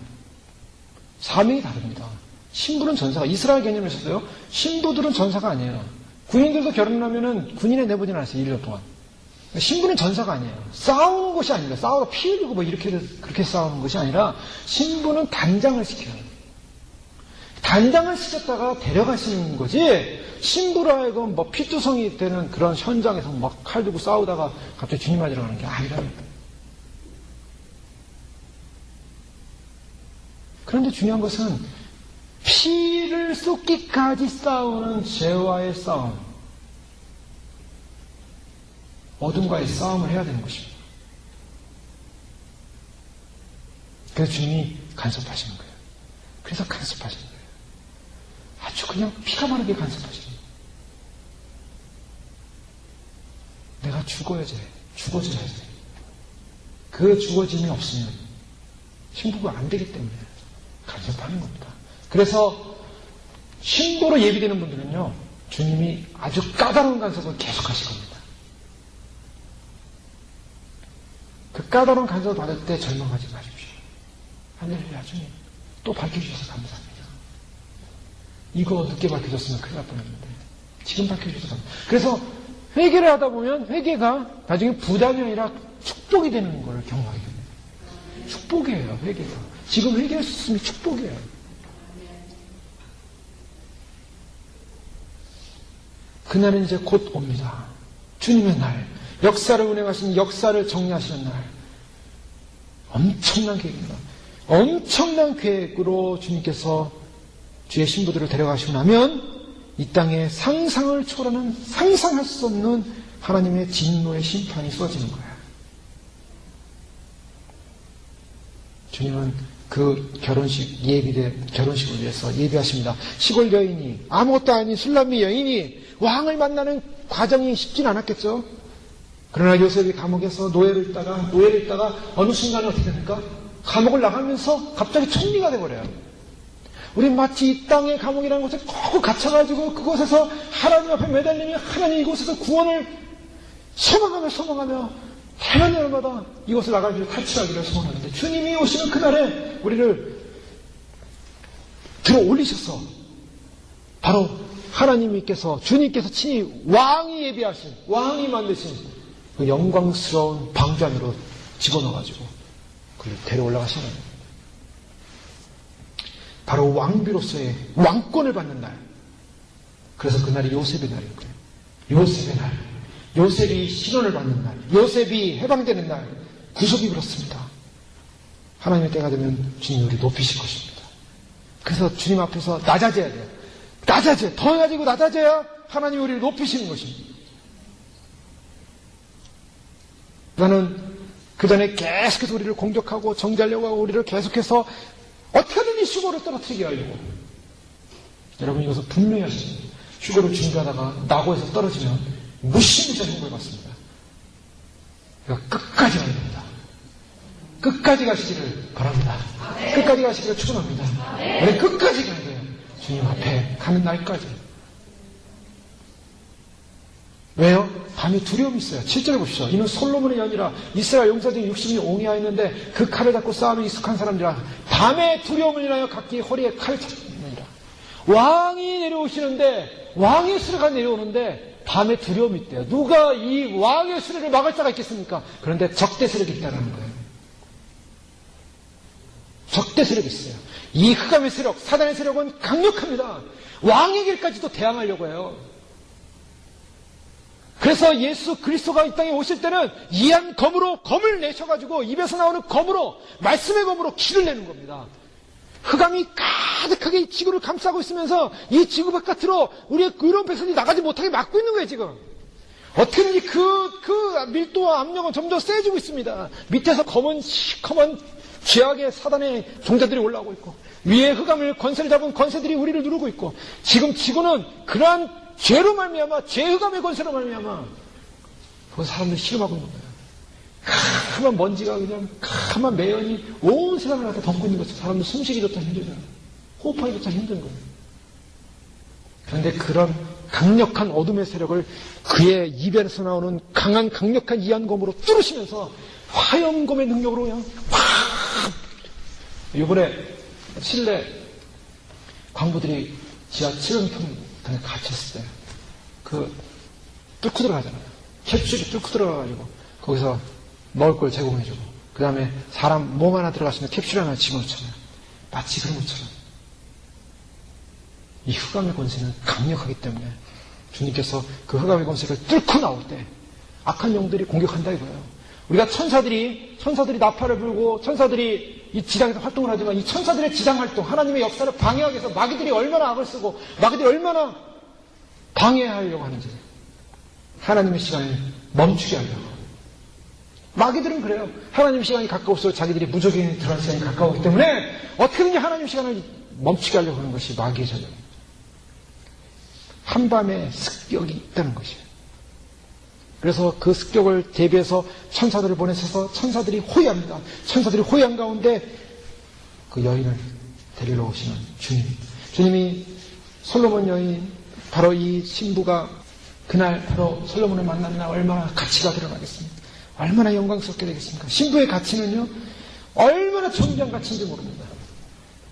사명이 다릅니다. 신부는 전사가, 이스라엘 개념에서도요, 신부들은 전사가 아니에요. 군인들도 결혼하면은 군인에 내보지는 않았어요, 1년 동안. 신부는 전사가 아니에요. 싸우는 것이 아닙니다. 싸우다 피 흘리고 뭐 이렇게, 그렇게 싸우는 것이 아니라, 신부는 단장을 시켜요. 단장을 시켰다가 데려가시는 거지, 신부로 하여금 뭐 피투성이 되는 그런 현장에서 막 칼 들고 싸우다가 갑자기 주님 맞으러 가는 게 아니랍니다. 그런데 중요한 것은 피를 쏟기까지 싸우는 죄와의 싸움, 어둠과의 싸움을 해야 되는 것입니다. 그래서 주님이 간섭하시는 거예요. 그래서 간섭하시는 거예요. 아주 그냥 피가 마르게 간섭하시는 거예요. 내가 죽어야지, 죽어줘야지. 그 죽어짐이 없으면 신부가 안 되기 때문에 간섭하는 겁니다. 그래서 신부로 예비되는 분들은요, 주님이 아주 까다로운 간섭을 계속 하실 겁니다. 그 까다로운 간섭을 받을 때 절망하지 마십시오. 할렐루야, 주님. 또 밝혀주셔서 감사합니다. 이거 늦게 밝혀졌으면 큰일 날 뻔했는데 지금 밝혀주셔서 감사합니다. 그래서 회개를 하다 보면 회개가 나중에 부담이 아니라 축복이 되는 걸 경험하게 됩니다. 축복이에요, 회개가. 지금 회개할 수 있으면 축복이에요. 그날은 이제 곧 옵니다. 주님의 날, 역사를 운행하신, 역사를 정리하시는 날. 엄청난 계획입니다. 엄청난 계획으로 주님께서 주의 신부들을 데려가시고 나면 이 땅에 상상을 초월하는, 상상할 수 없는 하나님의 진노의 심판이 쏟아지는 거예요. 주님은 그 결혼식을 위해서 예비하십니다. 시골 여인이, 아무것도 아닌 술람미 여인이 왕을 만나는 과정이 쉽진 않았겠죠. 그러나 요셉이 감옥에서 노예를 있다가 어느 순간에 어떻게 됩니까? 감옥을 나가면서 갑자기 총리가 돼버려요. 우린 마치 이 땅의 감옥이라는 곳에 꼭 갇혀가지고 그곳에서 하나님 앞에 매달리며 하나님 이곳에서 구원을 소망하며 하나님 날마다 이곳을 나가기를 탈출하기를 소원하는데, 주님이 오시는 그날에 우리를 들어 올리셔서 바로 하나님께서, 주님께서 친히 왕이 예비하신, 왕이 만드신 그 영광스러운 방주 안으로 집어넣어가지고 그를 데려 올라가시는 거예요. 바로 왕비로서의 왕권을 받는 날. 그래서 그날이 요셉의 날인 거예요. 요셉의 날. 요셉이 신원을 받는 날. 요셉이 해방되는 날. 구속이 그렇습니다. 하나님의 때가 되면 주님이 우리 높이실 것입니다. 그래서 주님 앞에서 낮아져야 돼요. 더 낮아져야 하나님이 우리를 높이시는 것입니다. 나는 그 전에 계속해서 우리를 공격하고 정죄하려고 하고 우리를 계속해서 어떻게든 이 휴거로 떨어뜨리게 하려고. 여러분, 이것을 분명히 하십니다. 휴거를 준비하다가 낙오에서 떨어지면 무시무시한 형벌을 받습니다. 그러니까 끝까지 가야 됩니다. 끝까지 가시기를 바랍니다. 끝까지 가시기를 축원합니다. 우리 끝까지 가야 돼요. 주님 앞에 가는 날까지. 왜요? 밤에 두려움이 있어요. 7절에 보십시오. 이는 솔로몬의 연이라 이스라엘 용사들이 60이 옹이하였는데 그 칼을 잡고 싸움에 익숙한 사람들아 밤에 두려움을 인하여 각기 허리에 칼을 찾느니라. 왕이 내려오시는데, 왕의 수레가 내려오는데 밤에 두려움이 있대요. 누가 이 왕의 수레를 막을 자가 있겠습니까? 그런데 적대 세력이 있다는 거예요. 적대 세력이 있어요. 이 흑암의 세력, 사단의 세력은 강력합니다. 왕의 길까지도 대항하려고 해요. 그래서 예수 그리스도가 이 땅에 오실 때는 이한 검으로, 검을 내셔가지고 입에서 나오는 검으로, 말씀의 검으로 길을 내는 겁니다. 흑암이 가득하게 이 지구를 감싸고 있으면서 이 지구 바깥으로 우리의 의로운 백성이 나가지 못하게 막고 있는 거예요, 지금. 어떻게든지 그 밀도와 압력은 점점 세지고 있습니다. 밑에서 검은 시커먼 죄악의 사단의 종자들이 올라오고 있고, 위에 흑암을 권세를 잡은 권세들이 우리를 누르고 있고, 지금 지구는 그러한 죄로 말미암아, 죄흑암의 권세로 말미암아 그 사람들이 실험하고 있는 거예요. 까만 먼지가 그냥 까만 매연이 온 세상을 갖다 덮고 있는 것처럼 사람들 숨쉬기조차 힘들잖아요. 호흡하기조차 힘든 거예요. 그런데 그런 강력한 어둠의 세력을 그의 입에서 나오는 강력한 이한검으로 뚫으시면서 화염검의 능력으로 그냥 확! 이번에 칠레 광부들이 지하 700평 갇혔을 때 뚫고 들어가잖아요. 캡슐이 뚫고 들어가가지고 거기서 먹을 걸 제공해주고, 그 다음에 사람 몸 하나 들어갔으면 캡슐 하나 집어넣잖아요. 마치 그런 것처럼 이 흑암의 권세는 강력하기 때문에 주님께서 그 흑암의 권세를 뚫고 나올 때 악한 영들이 공격한다 이거예요. 우리가 천사들이 나팔을 불고 천사들이 이 지상에서 활동을 하지만 이 천사들의 지상 활동, 하나님의 역사를 방해하기 위해서 마귀들이 얼마나 악을 쓰고 마귀들이 얼마나 방해하려고 하는지, 하나님의 시간을 멈추게 하려고. 마귀들은 그래요. 하나님 시간이 가까울수록 자기들이 무적인 들어갈 시간이 가까우기 때문에 어떻게든지 하나님 시간을 멈추게 하려고 하는 것이 마귀의 전략입니다. 한밤에 습격이 있다는 것이에요. 그래서 그 습격을 대비해서 천사들을 보내셔서 천사들이 호위합니다. 천사들이 호위한 가운데 그 여인을 데리러 오시는 주님. 주님이 솔로몬 여인, 바로 이 신부가 그날 바로 솔로몬을 만난 날 얼마나 가치가 드러나겠습니까? 얼마나 영광스럽게 되겠습니까? 신부의 가치는요, 얼마나 존귀한 가치인지 모릅니다.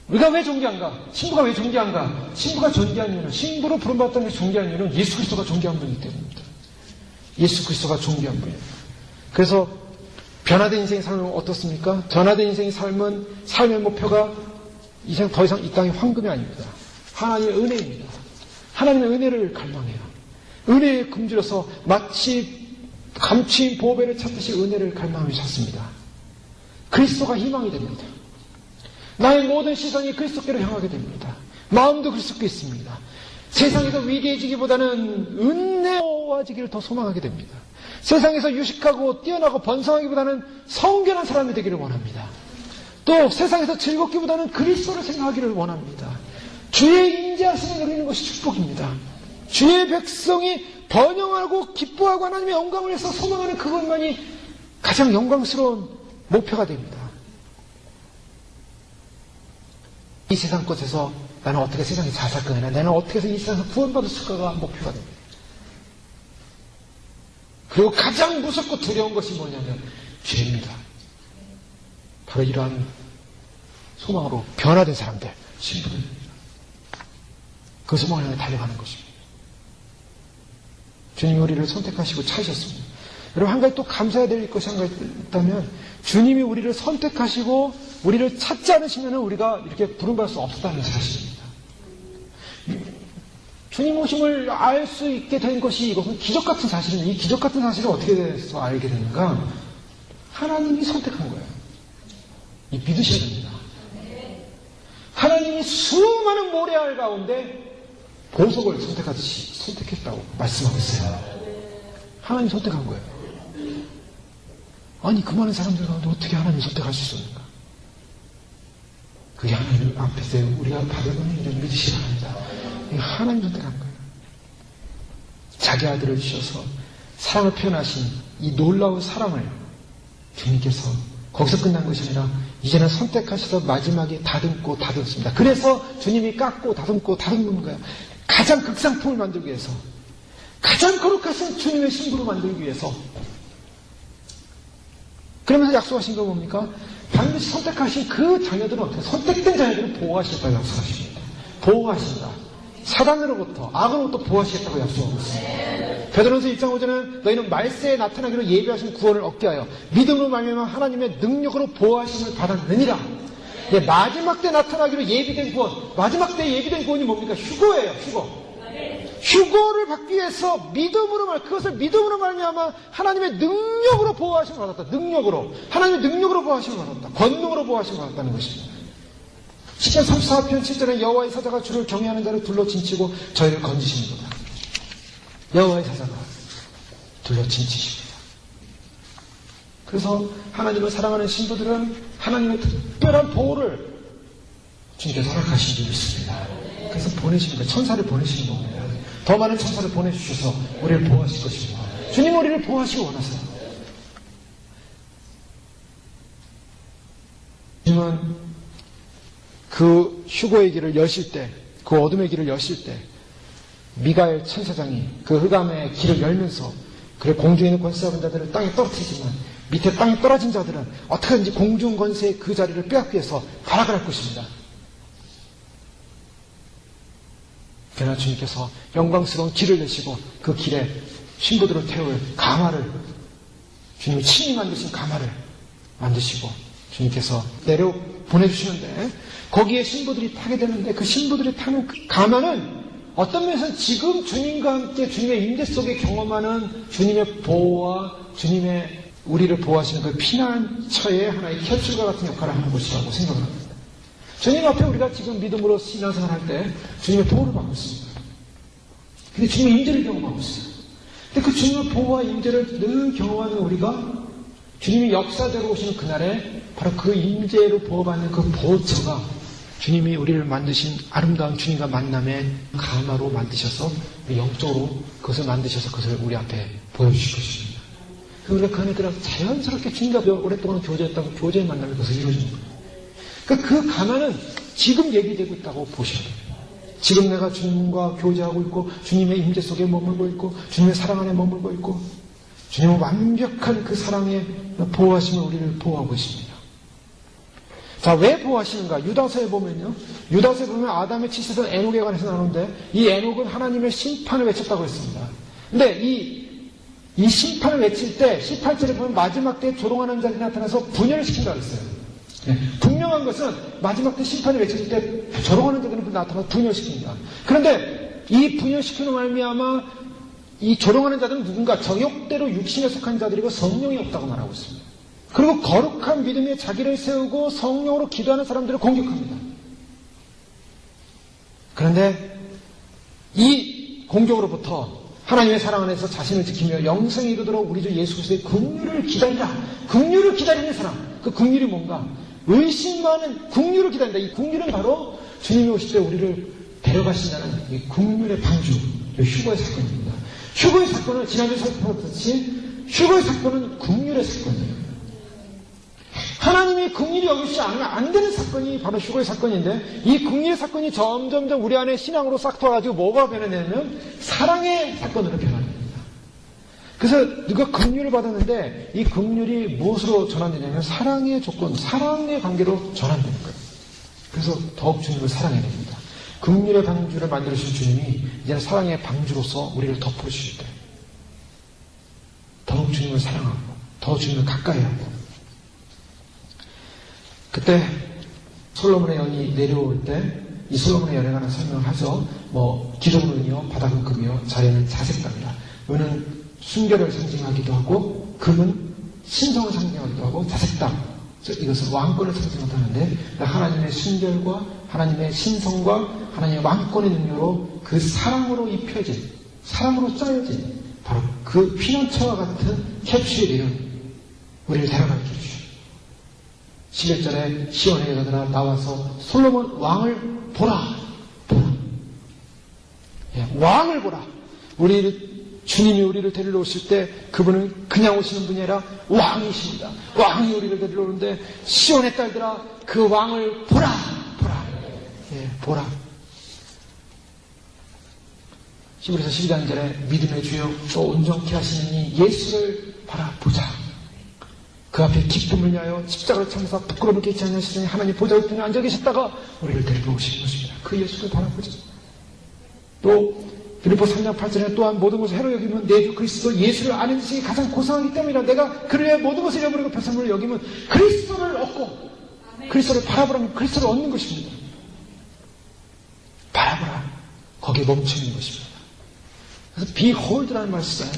우리가 왜 존귀한가? 신부가 왜 존귀한가? 신부가 존귀한 이유는, 신부로 부름받았다는 게 존귀한 이유는 예수 그리스도가 존귀한 분이기 때문입니다. 예수 그리스도가 존귀한 분이에요. 그래서 변화된 인생의 삶은 어떻습니까? 변화된 인생의 삶은, 삶의 목표가 이제 더 이상 이 땅의 황금이 아닙니다. 하나님의 은혜입니다. 하나님의 은혜를 갈망해요. 은혜에 굶주려서 마치 감추인 보배를 찾듯이 은혜를 갈망하며 찾습니다. 그리스도가 희망이 됩니다. 나의 모든 시선이 그리스도께로 향하게 됩니다. 마음도 그리스도께 있습니다. 세상에서 위대해지기보다는 은혜로워지기를 더 소망하게 됩니다. 세상에서 유식하고 뛰어나고 번성하기보다는 성결한 사람이 되기를 원합니다. 또 세상에서 즐겁기보다는 그리스도를 생각하기를 원합니다. 주의 인자하심을 누리는 것이 축복입니다. 주의 백성이 번영하고 기뻐하고 하나님의 영광을 위해서 소망하는 그것만이 가장 영광스러운 목표가 됩니다. 이 세상 것에서 나는 어떻게 세상에 잘 살 거냐, 나는 어떻게 해서 이 세상에서 구원받을 수가가 목표가 됩니다. 그리고 가장 무섭고 두려운 것이 뭐냐면 죄입니다. 바로 이러한 소망으로 변화된 사람들, 신부들입니다. 그 소망을 향해 달려가는 것입니다. 주님이 우리를 선택하시고 찾으셨습니다. 여러분, 한 가지 또 감사해야 될 것이 한 가지 있다면, 주님이 우리를 선택하시고 우리를 찾지 않으시면 우리가 이렇게 부름받을 수 없었다는 사실입니다. 주님 오심을 알 수 있게 된 것이, 이것은 기적 같은 사실입니다. 이 기적 같은 사실을 어떻게 해서 알게 되는가? 하나님이 선택한 거예요. 이 믿으셔야 됩니다. 하나님이 수많은 모래알 가운데 보석을 선택하듯이 선택했다고 말씀하고 있어요. 하나님 선택한 거예요. 아니, 그 많은 사람들 가운데 어떻게 하나님 선택할 수 있었는가? 그게 하나님 앞에서 우리가 받을 은혜를 믿으시기 바랍니다. 하나님 선택한 거예요. 자기 아들을 주셔서 사랑을 표현하신 이 놀라운 사랑을 주님께서 거기서 끝난 것이 아니라 이제는 선택하셔서 마지막에 다듬고 다듬습니다. 그래서 주님이 깎고 다듬고 다듬는 거예요. 가장 극상품을 만들기 위해서, 가장 거룩하신 주님의 신부로 만들기 위해서. 그러면서 약속하신 거 뭡니까? 반드시 선택하신 그 자녀들은 어떻게, 선택된 자녀들은 보호하시겠다고 약속하십니다. 보호하신다. 사단으로부터, 악으로부터 보호하시겠다고 약속하고 있습니다. 베드로전서 1장 5절은 너희는 말세에 나타나기로 예비하신 구원을 얻게 하여 믿음으로 말미암아 하나님의 능력으로 보호하심을 받았느니라. 네, 마지막 때 나타나기로 예비된 구원, 마지막 때 예비된 구원이 뭡니까? 휴거예요. 휴거. 휴거를 받기 위해서 그것을 믿음으로 말미암아 하나님의 능력으로 보호하심을 받았다. 능력으로, 하나님의 능력으로 보호하심을 받았다. 권능으로 보호하심을 받았다는 것입니다. 시편 34편 7절에 여호와의 사자가 주를 경외하는 자를 둘러 진치고 저희를 건지시는구나. 여호와의 사자가 둘러친치십니다. 그래서 하나님을 사랑하는 신부들은 하나님의 특별한 보호를 주님께서 허락하신 줄 믿습니다. 그래서 보내시는 거예요. 천사를 보내시는 겁니다. 더 많은 천사를 보내주셔서 우리를 보호하실 것입니다. 주님 우리를 보호하시고 원하세요. 주님은 그 휴거의 길을 여실 때, 그 어둠의 길을 여실 때 미가엘 천사장이 그 흑암의 길을 열면서 그래 공중에 있는 권세 잡은 자들을 땅에 떨어뜨리지만 밑에 땅에 떨어진 자들은 어떻게든지 공중 권세의 그 자리를 빼앗기 위해서 발악을 할 것입니다. 그러나 주님께서 영광스러운 길을 내시고 그 길에 신부들을 태울 가마를 주님이 친히 만드신 가마를 만드시고 주님께서 내려 보내주시는데 거기에 신부들이 타게 되는데 그 신부들이 타는 그 가마는 어떤 면에서는 지금 주님과 함께 주님의 임재 속에 경험하는 주님의 보호와 주님의 우리를 보호하시는 그 피난처의 하나의 캡슐과 같은 역할을 하는 것이라고 생각을 합니다. 주님 앞에 우리가 지금 믿음으로 신앙생활 할 때 주님의 보호를 받고 있습니다. 근데 주님의 임재를 경험하고 있어요. 근데 그 주님의 보호와 임재를 늘 경험하는 우리가 주님이 역사대로 오시는 그날에 바로 그 임재로 보호받는 그 보호처가 주님이 우리를 만드신 아름다운 주님과 만남의 가마로 만드셔서 영적으로 그것을 만드셔서 그것을 우리 앞에 보여주실 것입니다. 우리가 그 안에 들어가서 자연스럽게 주님과 오랫동안 교제했다고 교제의 만남이 그것을 이루어지는 거예요. 그러니까 그 가마는 지금 얘기되고 있다고 보셔야 돼요. 지금 내가 주님과 교제하고 있고 주님의 임재 속에 머물고 있고 주님의 사랑 안에 머물고 있고 주님은 완벽한 그 사랑의 보호하심을 우리를 보호하고 있습니다. 자, 왜 보호하시는가? 유다서에 보면요. 유다서에 보면 아담의 칠세던 에녹에 관해서 나오는데 이 에녹은 하나님의 심판을 외쳤다고 했습니다. 근데 이 심판을 외칠 때 18절에 보면 마지막 때 조롱하는 자들이 나타나서 분열을 시킨다고 했어요. 네. 분명한 것은 마지막 때 심판을 외칠 때 조롱하는 자들이 나타나서 분열시킵니다. 그런데 이 분열시키는 말미암아 이 조롱하는 자들은 누군가 정욕대로 육신에 속한 자들이고 성령이 없다고 말하고 있습니다. 그리고 거룩한 믿음에 자기를 세우고 성령으로 기도하는 사람들을 공격합니다. 그런데 이 공격으로부터 하나님의 사랑 안에서 자신을 지키며 영생에 이르도록 우리 주 예수 그리스도의 긍휼을 기다리라. 긍휼을 기다리는 사람. 그 긍휼이 뭔가? 의심 많은 긍휼을 기다린다. 이 긍휼은 바로 주님이 오실 때 우리를 데려가신다는 이 긍휼의 방주, 휴거의 사건입니다. 휴거의 사건은 지난주에 살펴봤듯이 휴거의 사건은 긍휼의 사건이에요. 하나님이 긍휼히 여기시지 않으면 안 되는 사건이 바로 휴거의 사건인데 이 긍휼의 사건이 점점점 우리 안에 신앙으로 싹 터가지고 뭐가 변해내냐면 사랑의 사건으로 변합니다. 그래서 누가 긍휼을 받았는데 이 긍휼이 무엇으로 전환되냐면 사랑의 조건, 사랑의 관계로 전환되는 거예요. 그래서 더욱 주님을 사랑해야 됩니다. 긍휼의 방주를 만들어주신 주님이 이제는 사랑의 방주로서 우리를 덮어주실 때 더욱 주님을 사랑하고 더 주님을 가까이 하고 그때 솔로몬의 연이 내려올 때 이 솔로몬의 연에 관한 설명을 하죠. 기름은 은이요, 바닥은 금이요, 자리는 자색답니다. 은은 순결을 상징하기도 하고 금은 신성을 상징하기도 하고 자색담 이것은 왕권을 상징하는데 하나님의 순결과 하나님의 신성과 하나님의 왕권의 능력으로 그 사랑으로 입혀진 사랑으로 짜여진 바로 그 피난처와 같은 캡슐이 내린 우리를 데려가게 해주십시오. 11절에 시온의 여자들아 나와서 솔로몬 왕을 보라. 왕을 보라. 주님이 우리를 데리러 오실 때 그분은 그냥 오시는 분이 아니라 왕이십니다. 왕이 우리를 데리러 오는데 시온의 딸들아 그 왕을 보라. 보라. 히브리서 12장절에 믿음의 주요 또 온전케 하시는 이 예수를 바라보자. 그 앞에 기쁨을 위하여 십자가를 참사 부끄러움을 깨치 않으시더니 하나님 보좌 우편에 앉아 계셨다가 우리를 데리러 오시는 것입니다. 그 예수를 바라보자. 또 빌립보 3장 8절에 또한 모든 것을 해로 여기면 내 주 그리스도 예수를 아는 것이 가장 고상하기 때문이라 내가 그를 위해 모든 것을 잃어버리고 별선물을 여기면 그리스도를 얻고 그리스도를 바라보라면 그리스도를 얻는 것입니다. 바라보라. 거기에 멈춰 있는 것입니다. 그래서 behold라는 말을 써요.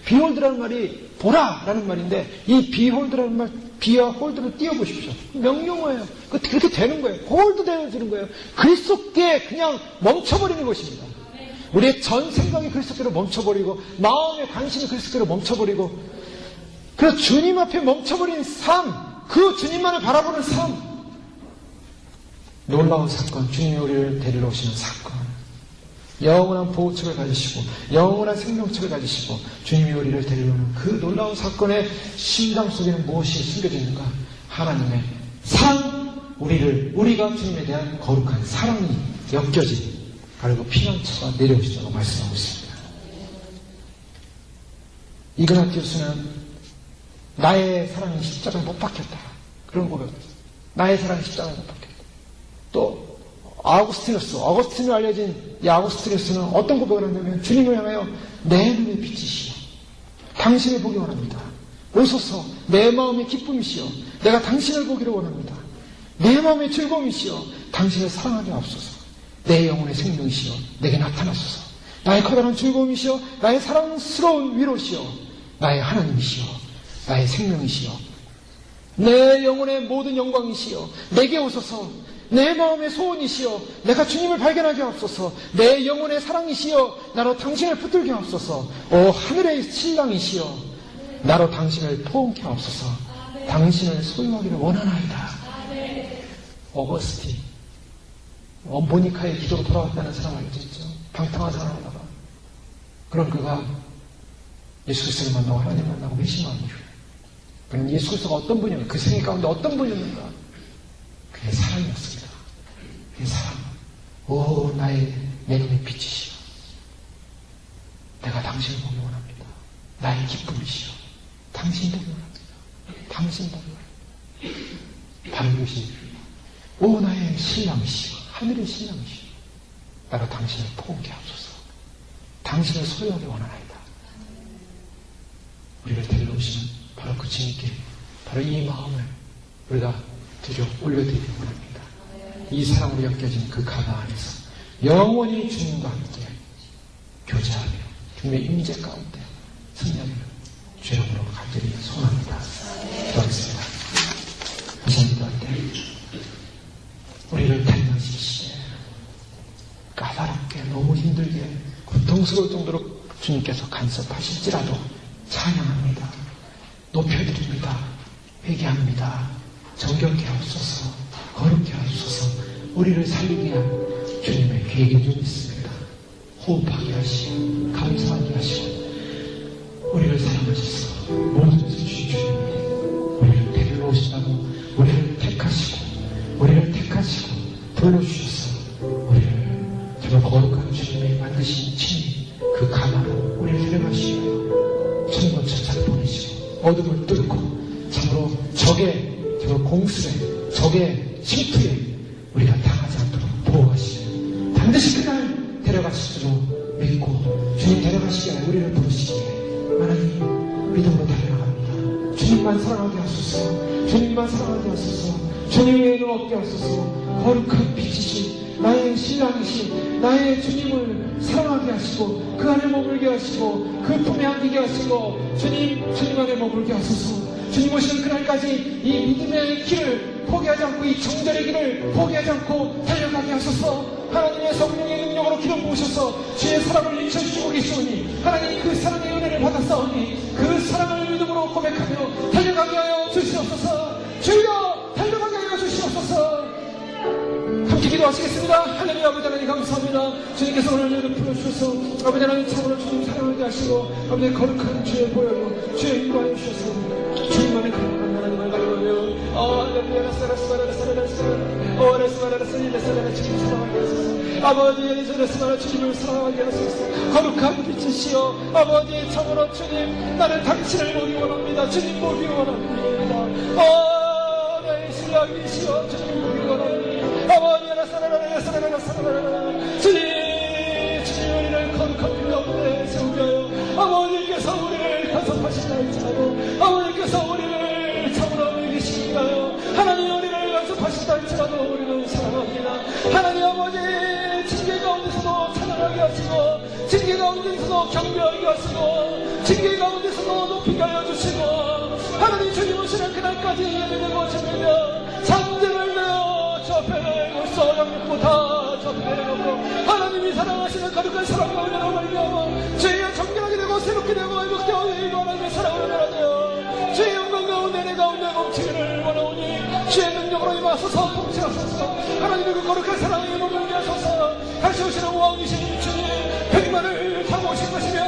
behold라는 말이 보라라는 말인데 이 behold라는 말 비와 홀드를 띄워보십시오. 명령어예요. 그렇게 되는 거예요. 홀드 되어지는 거예요. 그리스도께 그냥 멈춰버리는 것입니다. 우리의 전 생각이 그리스도께로 멈춰버리고 마음의 관심이 그리스도께로 멈춰버리고 그래서 주님 앞에 멈춰버린 삶, 그 주님만을 바라보는 삶, 놀라운 사건, 주님이 우리를 데리러 오시는 사건, 영원한 보호책을 가지시고 영원한 생명책을 가지시고 주님이 우리를 데리러 오는 그 놀라운 사건의 심장 속에는 무엇이 숨겨져 있는가? 하나님의 우리가 주님에 대한 거룩한 사랑이 엮여진 바로 그 피난처가 내려오시자고 말씀하고 있습니다. 이그나티우스는 나의 사랑이 십자가에 못 박혔다. 그런 고백을 했어요. 나의 사랑이 십자가에 못 박혔다. 또 어거스틴으로 알려진 이 아우구스티누스는 어떤 고백을 하냐면 주님을 향하여 내 눈의 빛이시여 당신을 보기 원합니다. 오소서 내 마음의 기쁨이시여 내가 당신을 보기를 원합니다. 내 마음의 즐거움이시여 당신을 사랑하게 하옵소서. 내 영혼의 생명이시여 내게 나타나소서. 나의 커다란 즐거움이시여 나의 사랑스러운 위로시여 나의 하나님이시여 나의 생명이시여 내 영혼의 모든 영광이시여 내게 오소서. 내 마음의 소원이시여 내가 주님을 발견하게 하옵소서. 내 영혼의 사랑이시여 나로 당신을 붙들게 하옵소서. 오 하늘의 신랑이시여 나로 당신을 포옹케 하옵소서. 당신을 소유하기를 원하나이다. 어거스틴 모니카의 기도로 돌아왔다는 사람 알고 있죠? 방탕한 사람이다가 그런 그가 예수 그리스도를 만나고 하나님 만나고 회심한 이유 그는 예수 그리스도가 어떤 분이었는가 그 생애 가운데 어떤 분이었는가 그의 사랑이었습니다. 그의 사랑. 오 나의 내 눈의 빛이시여 내가 당신을 보기 원합니다. 나의 기쁨이시여 당신 보기 원합니다. 당신 보기 원합니다. 바로 이것이 오 나의 신랑이시여 하늘의 신랑이시여 나로 당신을 포옹케 하옵소서. 당신을 소유하기 원하나이다. 우리를 데리러 오시는 바로 그 주님께 바로 이 마음을 우리가 올려드리기 원합니다. 이 사랑으로 엮여진 그 가나 안에서 영원히 주님과 함께 교제하며 주님의 임재 가운데 승리하며 주의 이름으로 간절히 소원합니다. 기도하겠습니다. 이상 기도할 때 우리를 탄생시키시되 까다롭게 너무 힘들게 고통스러울 정도로 주님께서 간섭하실지라도 찬양합니다. 높여드립니다. 회개합니다. 정결케 하옵소서. 거룩케 하옵소서. 우리를 살리기 위한 주님의 계획이 좀 있습니다. 호흡하게 하시고 감사하게 하시고 우리를 사랑하셔서 모든 것을 주신 주님이 우리를 데리러 오시라고 우리를 택하시고 불러주셔서 우리를 정말 거룩한 주님의 만드신 친히 그 가나로 우리를 데려가시며 천번째 잘 보내시고 어둠을 뚫고 참으로 적의 공술에 적의 침투에 우리가 당하지 않도록 보호하시고 반드시 그날 데려가실 줄로 믿고 주님 데려가시기 위해 우리를 부르시기에 하나님 믿음으로 달려나갑니다. 주님만 사랑하게 하소서. 주님만 사랑하게 하소서. 주님 외에는 없게 하소서. 거룩한 빛이신 나의 신랑이신 나의 주님을 사랑하게 하시고 그 안에 머물게 하시고 그 품에 안기게 하시고 주님 안에 머물게 하소서. 주님 오시는 그날까지 이 믿음의 길을 포기하지 않고 이 정절의 길을 포기하지 않고 달려가게 하소서. 하나님의 성령의 능력으로 기름 부으셔서 주의 사랑을 인쳐주시고 계시오니 하나님 그 사랑의 은혜를 받았사오니 그 사랑을 믿음으로 고백하며 달려가게 하여 주시옵소서. 주여 달려가게 하여 주시옵소서. 함께 기도하시겠습니다. 하나님 아버지 하나님 감사합니다. 주님께서 오늘 예를 풀어주셔서 아버지 하나님 참으로 주님 사랑하게 하시고 아버지 거룩한 주의 보혈로 주의 인도하여 주셔서 주님만의 거룩한 하나님을 가려하며 주님 사랑하게 하소서. 아버지 주님을 사랑하게 하소서. 거룩한 빛이시여 아버지 참으로 주님 나는 당신을 보기 원합니다. 주님 보기 원합니다. 나의 신랑이시여 주님 보기 원합니다. 아버지 주님 우리를 거룩한 빛 가운데 세우게 하여 아버지께서 우리를 간섭하신다 할지라도 아버지께서 우리를 참으로 이기시게 하여 하나님 우리를 간섭하신다 할지라도 우리는 사랑합니다. 하나님 아버지 징계 가운데서도 찬양하게 하시고 징계 가운데서도 경배하게 하시고 징계 가운데서도 높이게 하여 주시고 하나님 주님 오시는 그날까지 예배되고 전되며 잔등을 내어 저 앞에 내고 써 양육부 다 저 앞에 내려놓고 하나님이 사랑하시는 하시는 거룩한 사랑과 은혜로 말미암아 죄가 정결하게 되고 새롭게 되고 회복되어 하나님의 사랑으로 변하되어 죄의 영광 가운데 내 가운데 넘치기를 원하오니 주의 능력으로 임하소서 통치하소서. 하나님의 그 거룩한 사랑에 머물게 하소서. 다시 오시는 왕이신 주님 백만을 타고 오실 것이며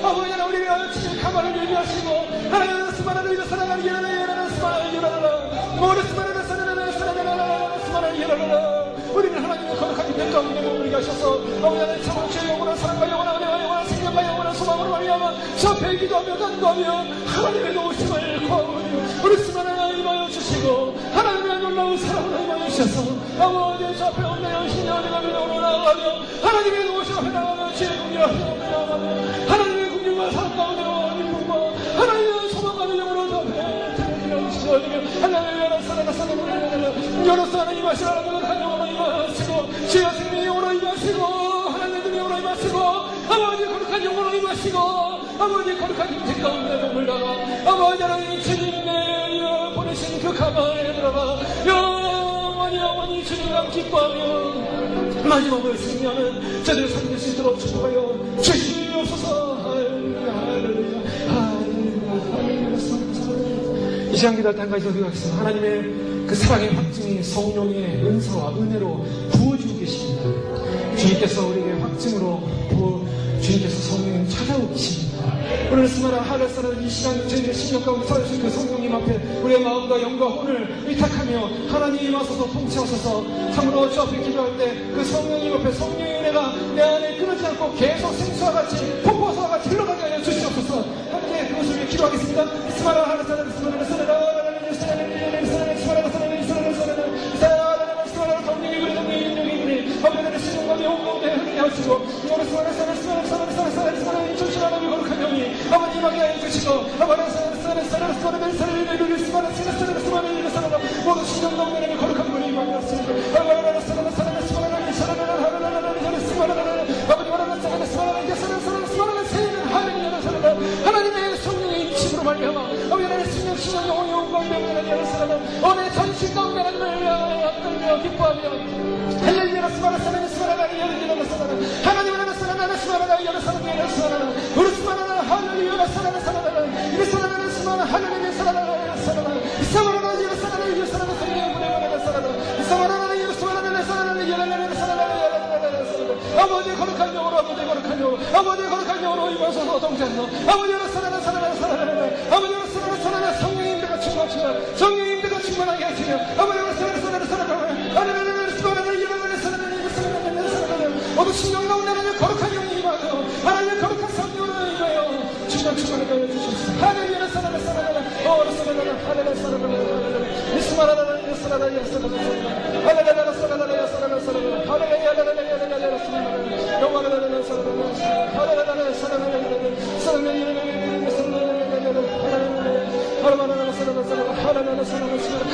아버지 하나님 우리가 주님 가만을 예비하시고 하나님의 스마나를 위해 사랑하는 예라라 스마나를 예라라 모르 스마나를 스마나를 예라라. 우리는 하나님의 거룩한 백 가운데 머물게 하셔서 아버지 하나님 참으로 주의 영원한 사랑과 영원한 은혜와 영원한 생명과 영원한 소망으로 말미암아 저 앞에 기도하며 간구하며 하나님의 도우심을 구하오니 우리 스마나 임하여 주시고 하나님의 놀라운 사랑을 임하여 주셔서 아버지 저 앞에 온내 영신이 어디가 믿음으로 나아가며 하나님의 도우심 앞에 나아가며 주의 궁리 앞에 나아가며 하나님의 궁리와 사랑 가운데로 기쁨과 하나님의 소망과 능력으로 저 앞에 영신이 어디며 하나님의 여러 사랑과 사랑을 여러 사랑을 임하시라 하나님의 간영으로 임하시고 주의 생명의 영으로 임하시고 하나님의 능력으로 임하시고 아버지 거룩한 영으로 임하시고 아버지 거룩한 임재 가운데 머물다가 아버지 하나님 주님의 보내신 그 가만에 들어가 영원히 주님과 기뻐하며 마지막을 승리하는 저들의 삶될 수 있도록 축복하여 주시옵소서. 할렐루야 할렐루야 할렐루야. 이 시간 기도할 때 한 가지 더 기도하겠습니다. 하나님의 그 사랑의 확증이 성령의 은사와 은혜로 부어주고 계십니다. 주님께서 우리에게 확증으로 주님께서 성령을 찾아오고 계십니다. 오늘 스마라 하늘사는 이 시간 저희의 심령 가운데 살아주신 그 성령님 앞에 우리의 마음과 영과 혼을 의탁하며 하나님 임하소서 통치하소서. 참으로 주 앞에 기도할 때 그 성령님 앞에 성령의 은혜가 내 안에 끊어지지 않고 계속 생수와 같이 폭포수와 같이 흘러가게 하여 주시옵소서. 함께 그것을 위해 기도하겠습니다. 스마라 하늘사는 스마라 스마라 하시고 거룩한 영이 아버지 임하게 하여 주시고 모두 신령 동면에 거룩한 분이 임하게 하시고 하나님의 성령의 인심으로 말미암아 하나님의 신령 영혼의 영광 오늘 전신 가운데 하나님을 앞들며 기뻐하며 할렐루야 스마라사나 스마라나니 열리는 사나나 하나님을 하나 사나나 스마라나 여러 사나나 여러 사나나 우리 스마라나 할렐루야 사나나 사나나 이 사나나 스마라 하나님의 사나나 사나나 스마라나 여러 사나나 여러 사나나 성령의 분의 사나나 스마라나 여러 사나나 사나나 열리는 사나나 아버지 거룩한 영으로 아버지 거룩한 영으로 아버지 거룩한 영으로 임하소서 동자서 아버지 여러 사나나 사나나 사나나 아버지 여러 사나나 사나나 성령의 임대가 충만하시며 성령의 임대가 충만하게 하시며 아버지 여러 사나나 사나나 사나나 하나님의 스마라나 모두 신령 가운데 하나님의 거룩한 영이 임하여 하나님의 거룩한 성령으로 임하여 충만하게 하여 주시옵소서. 하나님의 사랑을 사랑하라 어라 사랑하라 하나님의 사랑하라 이스마라라 이스라라 이스라라 하나님의 사랑하라 사랑하라 사랑하라 하나님의 사랑하라 영광을 사랑하라 하나님의 사랑하라 사랑하라 사랑하라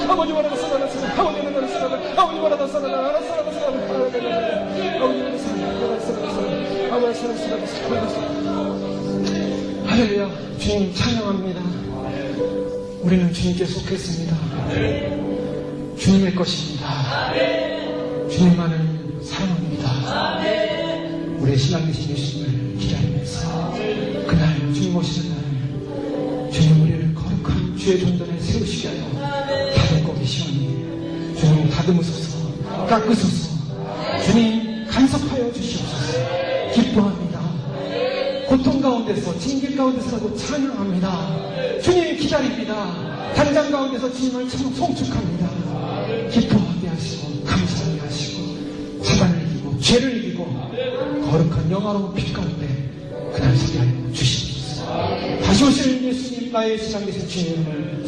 아버지 원하는 사랑하라 아버지 원하는 사랑하라 아버지 원하는 사랑하라 할렐루야. 주님 찬양합니다. 우리는 주님께 속했습니다. 주님의 것입니다. 주님만을 사랑합니다. 우리의 신랑 되신 예수님을 기다리면서 그날 주님 오시는 날 주님 우리를 거룩한 주의 존전에 세우시게 하여 다듬고 계시오니 주님 다듬으소서 깎으소서. 주님 간섭하여 주시옵소서. 기뻐합니다. 고통 가운데서 징계 가운데서라도 찬양합니다. 주님 기다립니다. 단장 가운데서 주님을 참 송축합니다. 기뻐하게 하시고 감사하게 하시고 사단을 이기고 죄를 이기고 거룩한 영화로운 빛 가운데 그날 서게 하여 주시옵소서. 다시 오실 예수님 나의 시장 되신 주님을